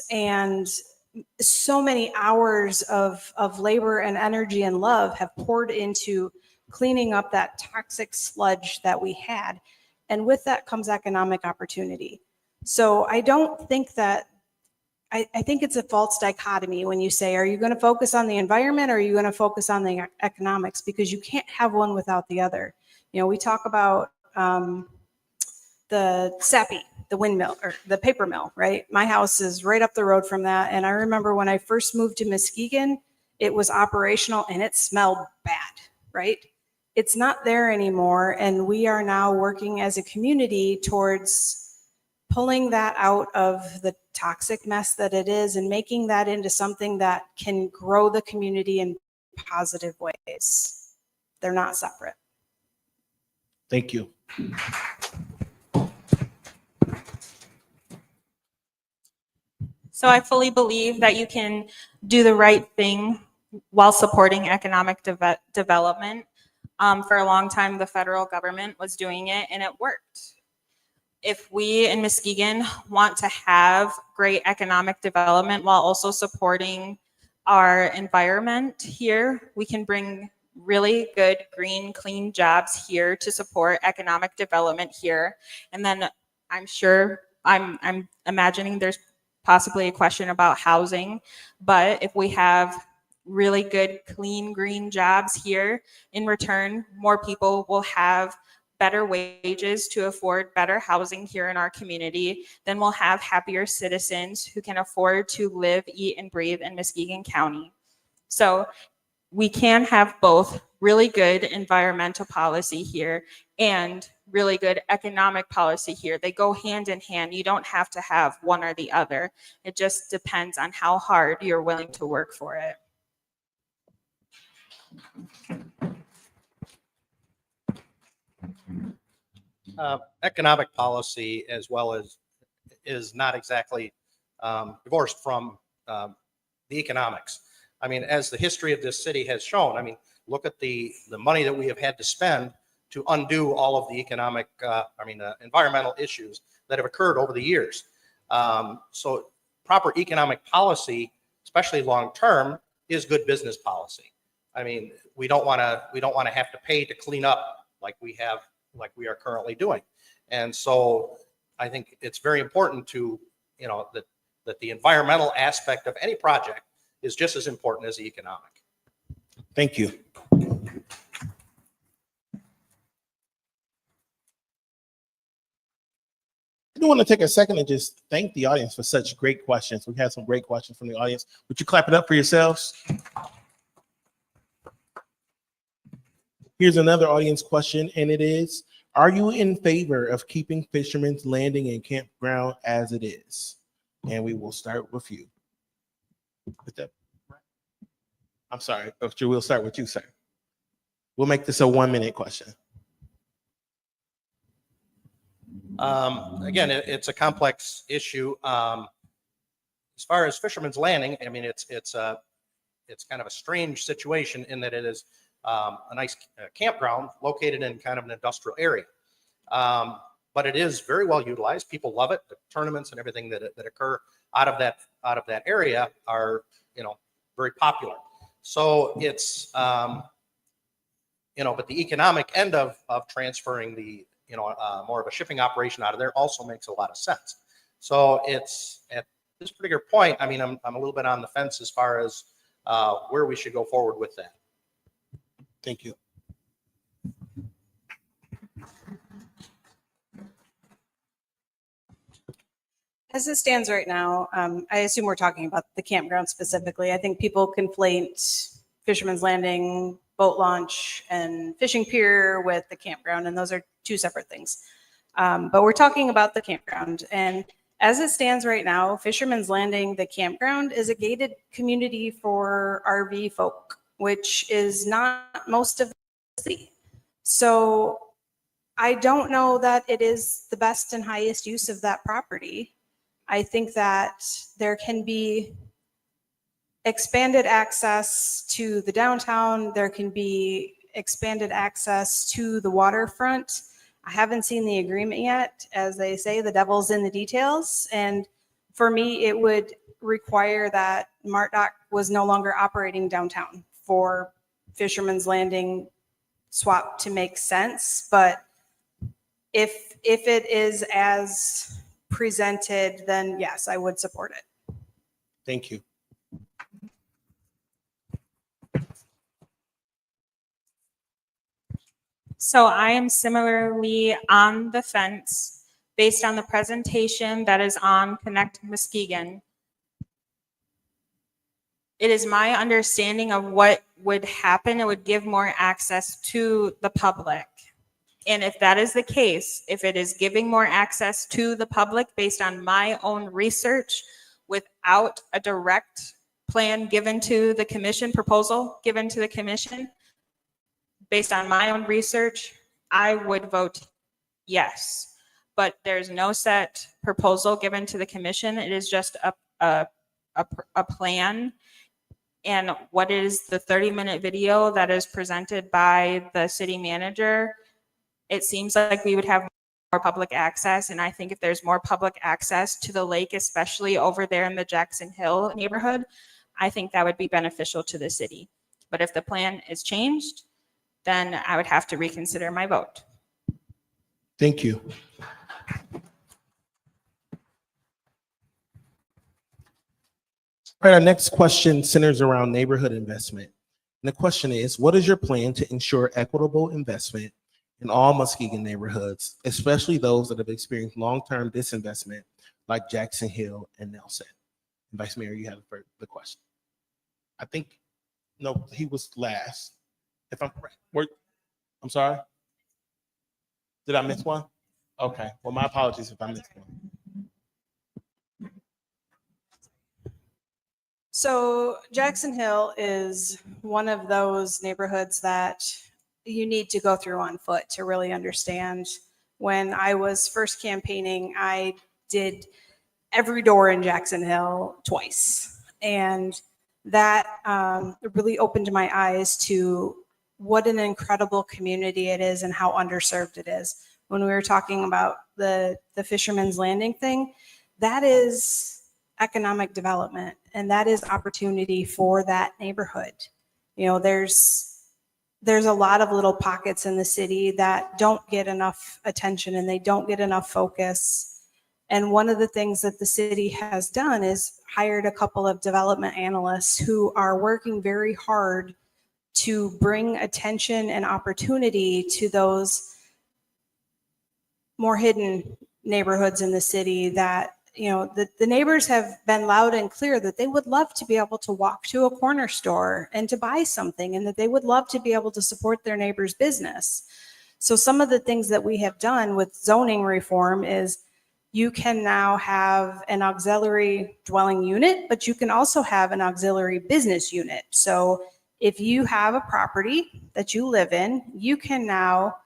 and so many hours of labor and energy and love have poured into cleaning up that toxic sludge that we had. And with that comes economic opportunity. So I don't think that, I think it's a false dichotomy when you say, are you going to focus on the environment or are you going to focus on the economics? Because you can't have one without the other. You know, we talk about the SAPI, the windmill or the paper mill, right? My house is right up the road from that. And I remember when I first moved to Muskegon, it was operational and it smelled bad, right? It's not there anymore. And we are now working as a community towards pulling that out of the toxic mess that it is and making that into something that can grow the community in positive ways. They're not separate. Thank you. So I fully believe that you can do the right thing while supporting economic development. For a long time, the federal government was doing it and it worked. If we in Muskegon want to have great economic development while also supporting our environment here, we can bring really good, green, clean jobs here to support economic development here. And then I'm sure, I'm imagining there's possibly a question about housing, but if we have really good, clean, green jobs here, in return, more people will have better wages to afford better housing here in our community. Then we'll have happier citizens who can afford to live, eat, and breathe in Muskegon County. So we can have both really good environmental policy here and really good economic policy here. They go hand in hand. You don't have to have one or the other. It just depends on how hard you're willing to work for it. Economic policy as well as is not exactly divorced from the economics. I mean, as the history of this city has shown, I mean, look at the money that we have had to spend to undo all of the economic, environmental issues that have occurred over the years. So proper economic policy, especially long-term, is good business policy. I mean, we don't want to have to pay to clean up like we are currently doing. And so I think it's very important to, that the environmental aspect of any project is just as important as the economic. Thank you. I do want to take a second and just thank the audience for such great questions. We've had some great questions from the audience. Would you clap it up for yourselves? Here's another audience question, and it is, are you in favor of keeping Fisherman's Landing and Campground as it is? And we will start with you. I'm sorry, we'll start with you, sir. We'll make this a 1-minute question. Again, it's a complex issue. As far as Fisherman's Landing, I mean, it's kind of a strange situation in that it is a nice campground located in kind of an industrial area. But it is very well utilized. People love it. The tournaments and everything that occur out of that area are, very popular. So it's, but the economic end of transferring the, more of a shipping operation out of there also makes a lot of sense. So it's at this particular point, I mean, I'm a little bit on the fence as far as where we should go forward with that. Thank you. As it stands right now, I assume we're talking about the campground specifically. I think people conflate Fisherman's Landing, boat launch, and fishing pier with the campground, and those are two separate things. But we're talking about the campground. And as it stands right now, Fisherman's Landing, the campground, is a gated community for RV folk, which is not most of the city. So I don't know that it is the best and highest use of that property. I think that there can be expanded access to the downtown. There can be expanded access to the waterfront. I haven't seen the agreement yet. As they say, the devil's in the details. And for me, it would require that MartDoc was no longer operating downtown for Fisherman's Landing swap to make sense. But if it is as presented, then yes, I would support it. Thank you. So I am similarly on the fence based on the presentation that is on Connect Muskegon. It is my understanding of what would happen. It would give more access to the public. And if that is the case, if it is giving more access to the public based on my own research without a direct plan given to the commission, proposal given to the commission, based on my own research, I would vote yes. But there's no set proposal given to the commission. It is just a plan. And what is the 30-minute video that is presented by the city manager? It seems like we would have more public access. And I think if there's more public access to the lake, especially over there in the Jackson Hill neighborhood, I think that would be beneficial to the city. But if the plan is changed, then I would have to reconsider my vote. Thank you. All right, our next question centers around neighborhood investment. And the question is, what is your plan to ensure equitable investment in all Muskegon neighborhoods, especially those that have experienced long-term disinvestment like Jackson Hill and Nelson? And Vice Mayor, you have the question. I think, no, he was last, if I'm correct. I'm sorry? Did I miss one? Okay, well, my apologies if I missed one. So Jackson Hill is one of those neighborhoods that you need to go through on foot to really understand. When I was first campaigning, I did every door in Jackson Hill twice. And that really opened my eyes to what an incredible community it is and how underserved it is. When we were talking about the Fisherman's Landing thing, that is economic development, and that is opportunity for that neighborhood. There's a lot of little pockets in the city that don't get enough attention and they don't get enough focus. And one of the things that the city has done is hired a couple of development analysts who are working very hard to bring attention and opportunity to those more hidden neighborhoods in the city that, the neighbors have been loud and clear that they would love to be able to walk to a corner store and to buy something, and that they would love to be able to support their neighbor's business. So some of the things that we have done with zoning reform is you can now have an auxiliary dwelling unit, but you can also have an auxiliary business unit. So if you have a property that you live in, you can now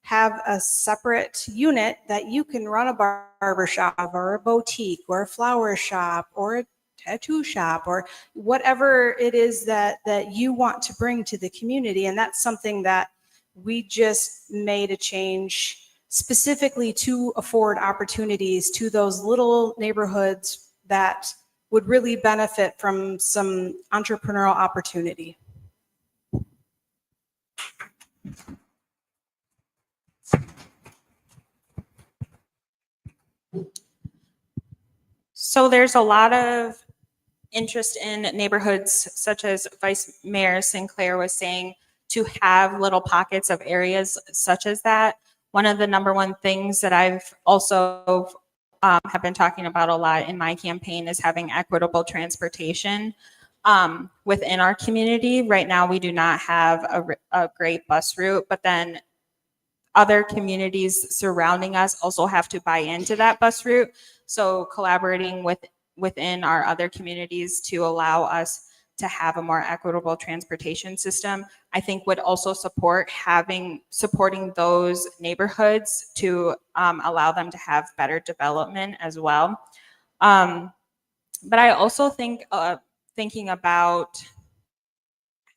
have a separate unit that you can run a barber shop or a boutique or a flower shop or a tattoo shop or whatever it is that you want to bring to the community. And that's something that we just made a change specifically to afford opportunities to those little neighborhoods that would really benefit from some entrepreneurial opportunity. So there's a lot of interest in neighborhoods, such as Vice Mayor Sinclair was saying, to have little pockets of areas such as that. One of the number one things that I've also have been talking about a lot in my campaign is having equitable transportation within our community. Right now, we do not have a great bus route, but then other communities surrounding us also have to buy into that bus route. So collaborating within our other communities to allow us to have a more equitable transportation system, I think would also supporting those neighborhoods to allow them to have better development as well. But I also think thinking about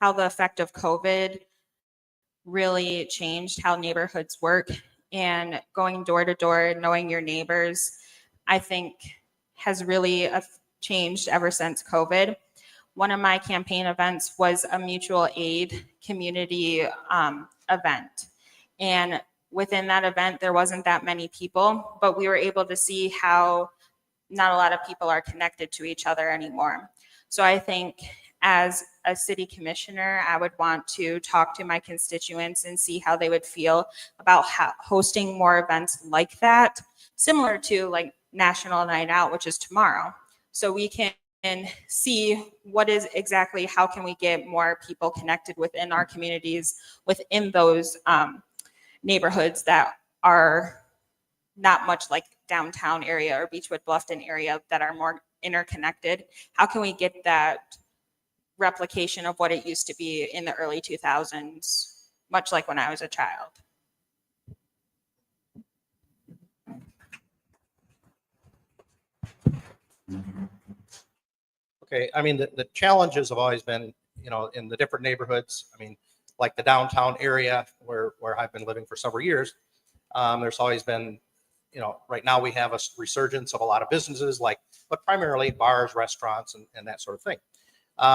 how the effect of COVID really changed how neighborhoods work, and going door to door, knowing your neighbors, I think has really changed ever since COVID. One of my campaign events was a mutual aid community event. And within that event, there wasn't that many people, but we were able to see how not a lot of people are connected to each other anymore. So I think as a city commissioner, I would want to talk to my constituents and see how they would feel about hosting more events like that, similar to like National Night Out, which is tomorrow. So we can see what is exactly, how can we get more people connected within our communities, within those neighborhoods that are not much like downtown area or Beechwood Bluffton area that are more interconnected. How can we get that replication of what it used to be in the early 2000s, much like when I was a child? Okay, I mean, the challenges have always been, in the different neighborhoods. I mean, like the downtown area where I've been living for several years, there's always been, right now we have a resurgence of a lot of businesses, but primarily bars, restaurants, and that sort of thing.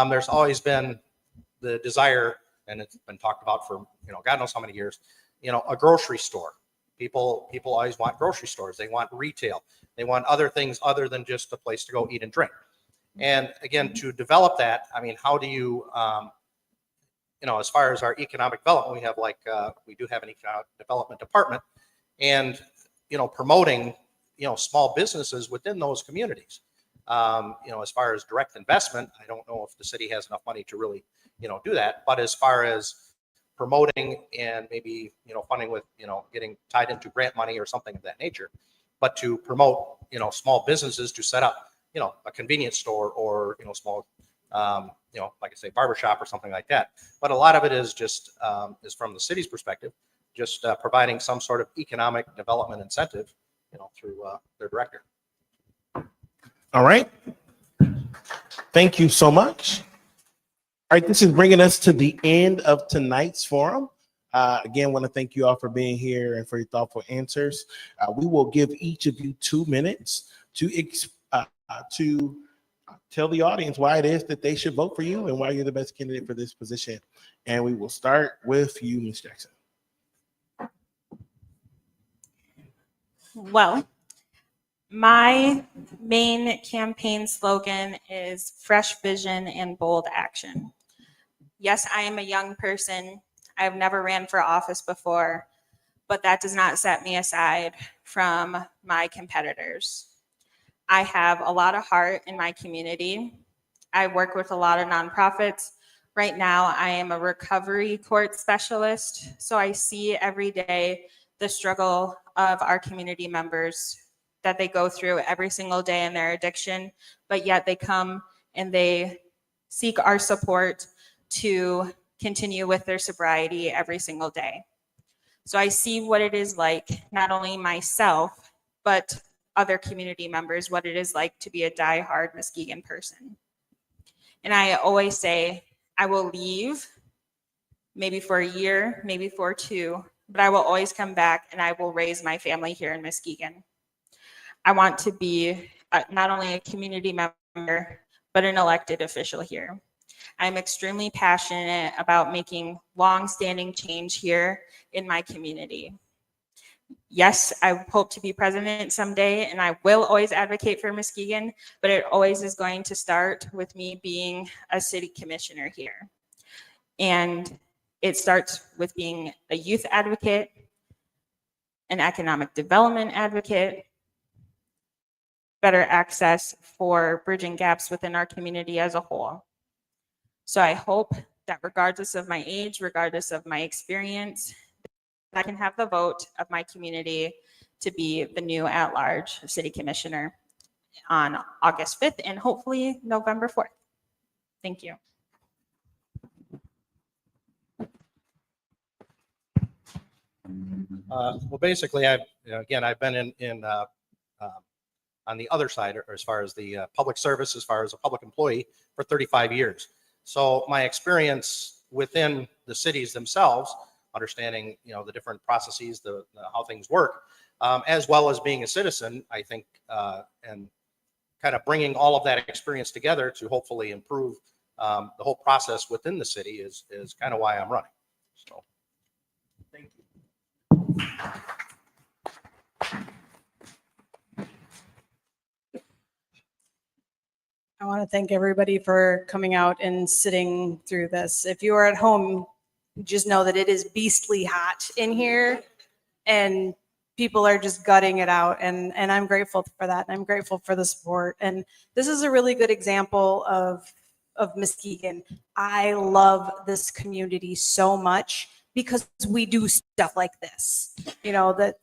There's always been the desire, and it's been talked about for, God knows how many years, a grocery store. People always want grocery stores. They want retail. They want other things other than just a place to go eat and drink. And again, to develop that, I mean, how do you, as far as our economic development, we do have an economic development department, and, promoting, small businesses within those communities. As far as direct investment, I don't know if the city has enough money to really, do that. But as far as promoting and maybe, funding with, getting tied into grant money or something of that nature, but to promote, small businesses to set up, a convenience store or, small, like I say, barbershop or something like that. But a lot of it is just, is from the city's perspective, just providing some sort of economic development incentive, through their director. All right. Thank you so much. All right, this is bringing us to the end of tonight's forum. Again, want to thank you all for being here and for your thoughtful answers. We will give each of you 2 minutes to tell the audience why it is that they should vote for you and why you're the best candidate for this position. And we will start with you, Ms. Jackson. Well, my main campaign slogan is fresh vision and bold action. Yes, I am a young person. I've never ran for office before, but that does not set me aside from my competitors. I have a lot of heart in my community. I work with a lot of nonprofits. Right now, I am a recovery court specialist, so I see every day the struggle of our community members that they go through every single day in their addiction, but yet they come and they seek our support to continue with their sobriety every single day. So I see what it is like, not only myself, but other community members what it is like to be a diehard Muskegon person. And I always say, I will leave maybe for a year, maybe for 2, but I will always come back and I will raise my family here in Muskegon. I want to be not only a community member, but an elected official here. I'm extremely passionate about making long-standing change here in my community. Yes, I hope to be president someday, and I will always advocate for Muskegon, but it always is going to start with me being a city commissioner here. And it starts with being a youth advocate, an economic development advocate, better access for bridging gaps within our community as a whole. So I hope that regardless of my age, regardless of my experience, I can have the vote of my community to be the new at-large city commissioner on August 5th and hopefully November 4th. Thank you. Well, basically, I've been on the other side, or as far as the public service, as far as a public employee, for 35 years. So my experience within the cities themselves, understanding the different processes, how things work, as well as being a citizen, I think, and kind of bringing all of that experience together to hopefully improve the whole process within the city is kind of why I'm running. So, thank you. I want to thank everybody for coming out and sitting through this. If you are at home, just know that it is beastly hot in here and people are just gutting it out. And I'm grateful for that. And I'm grateful for the support. And this is a really good example of Muskegon. I love this community so much because we do stuff like this. That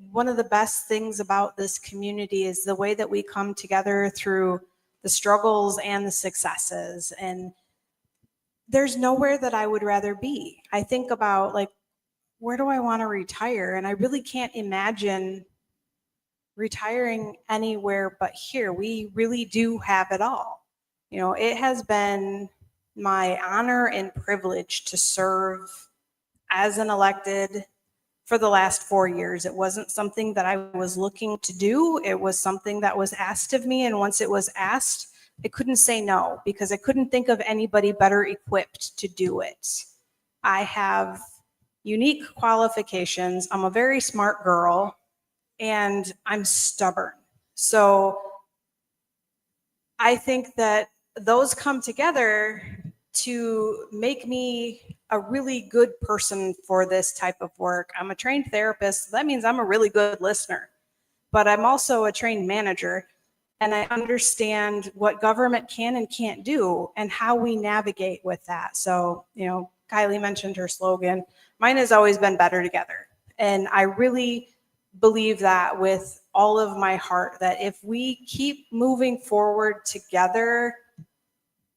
one of the best things about this community is the way that we come together through the struggles and the successes. And there's nowhere that I would rather be. I think about where do I want to retire? And I really can't imagine retiring anywhere but here. We really do have it all. It has been my honor and privilege to serve as an elected for the last 4 years. It wasn't something that I was looking to do. It was something that was asked of me. And once it was asked, I couldn't say no because I couldn't think of anybody better equipped to do it. I have unique qualifications. I'm a very smart girl and I'm stubborn. So I think that those come together to make me a really good person for this type of work. I'm a trained therapist. So that means I'm a really good listener, but I'm also a trained manager and I understand what government can and can't do and how we navigate with that. So, Kylie mentioned her slogan. Mine has always been better together. And I really believe that with all of my heart, that if we keep moving forward together,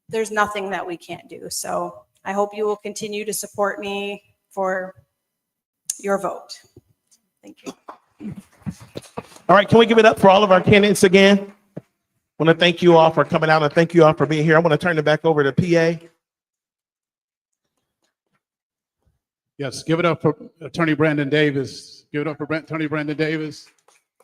there's nothing that we can't do. So I hope you will continue to support me for your vote. Thank you. All right, can we give it up for all of our candidates again? I want to thank you all for coming out and thank you all for being here. I want to turn it back over to PA. Yes, give it up for Attorney Brandon Davis. Give it up for Attorney Brandon Davis.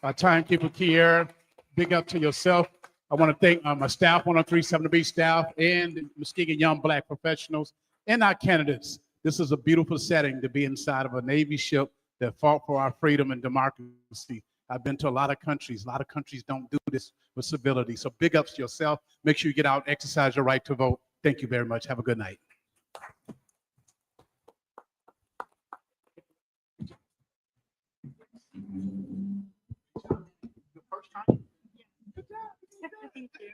Our timekeeper, Kiera. Big up to yourself. I want to thank my staff, 1037B staff, and Muskegon Young Black Professionals, and our candidates. This is a beautiful setting to be inside of a Navy ship that fought for our freedom and democracy. I've been to a lot of countries. A lot of countries don't do this with civility. So big ups to yourself. Make sure you get out, exercise your right to vote. Thank you very much. Have a good night. Thank you.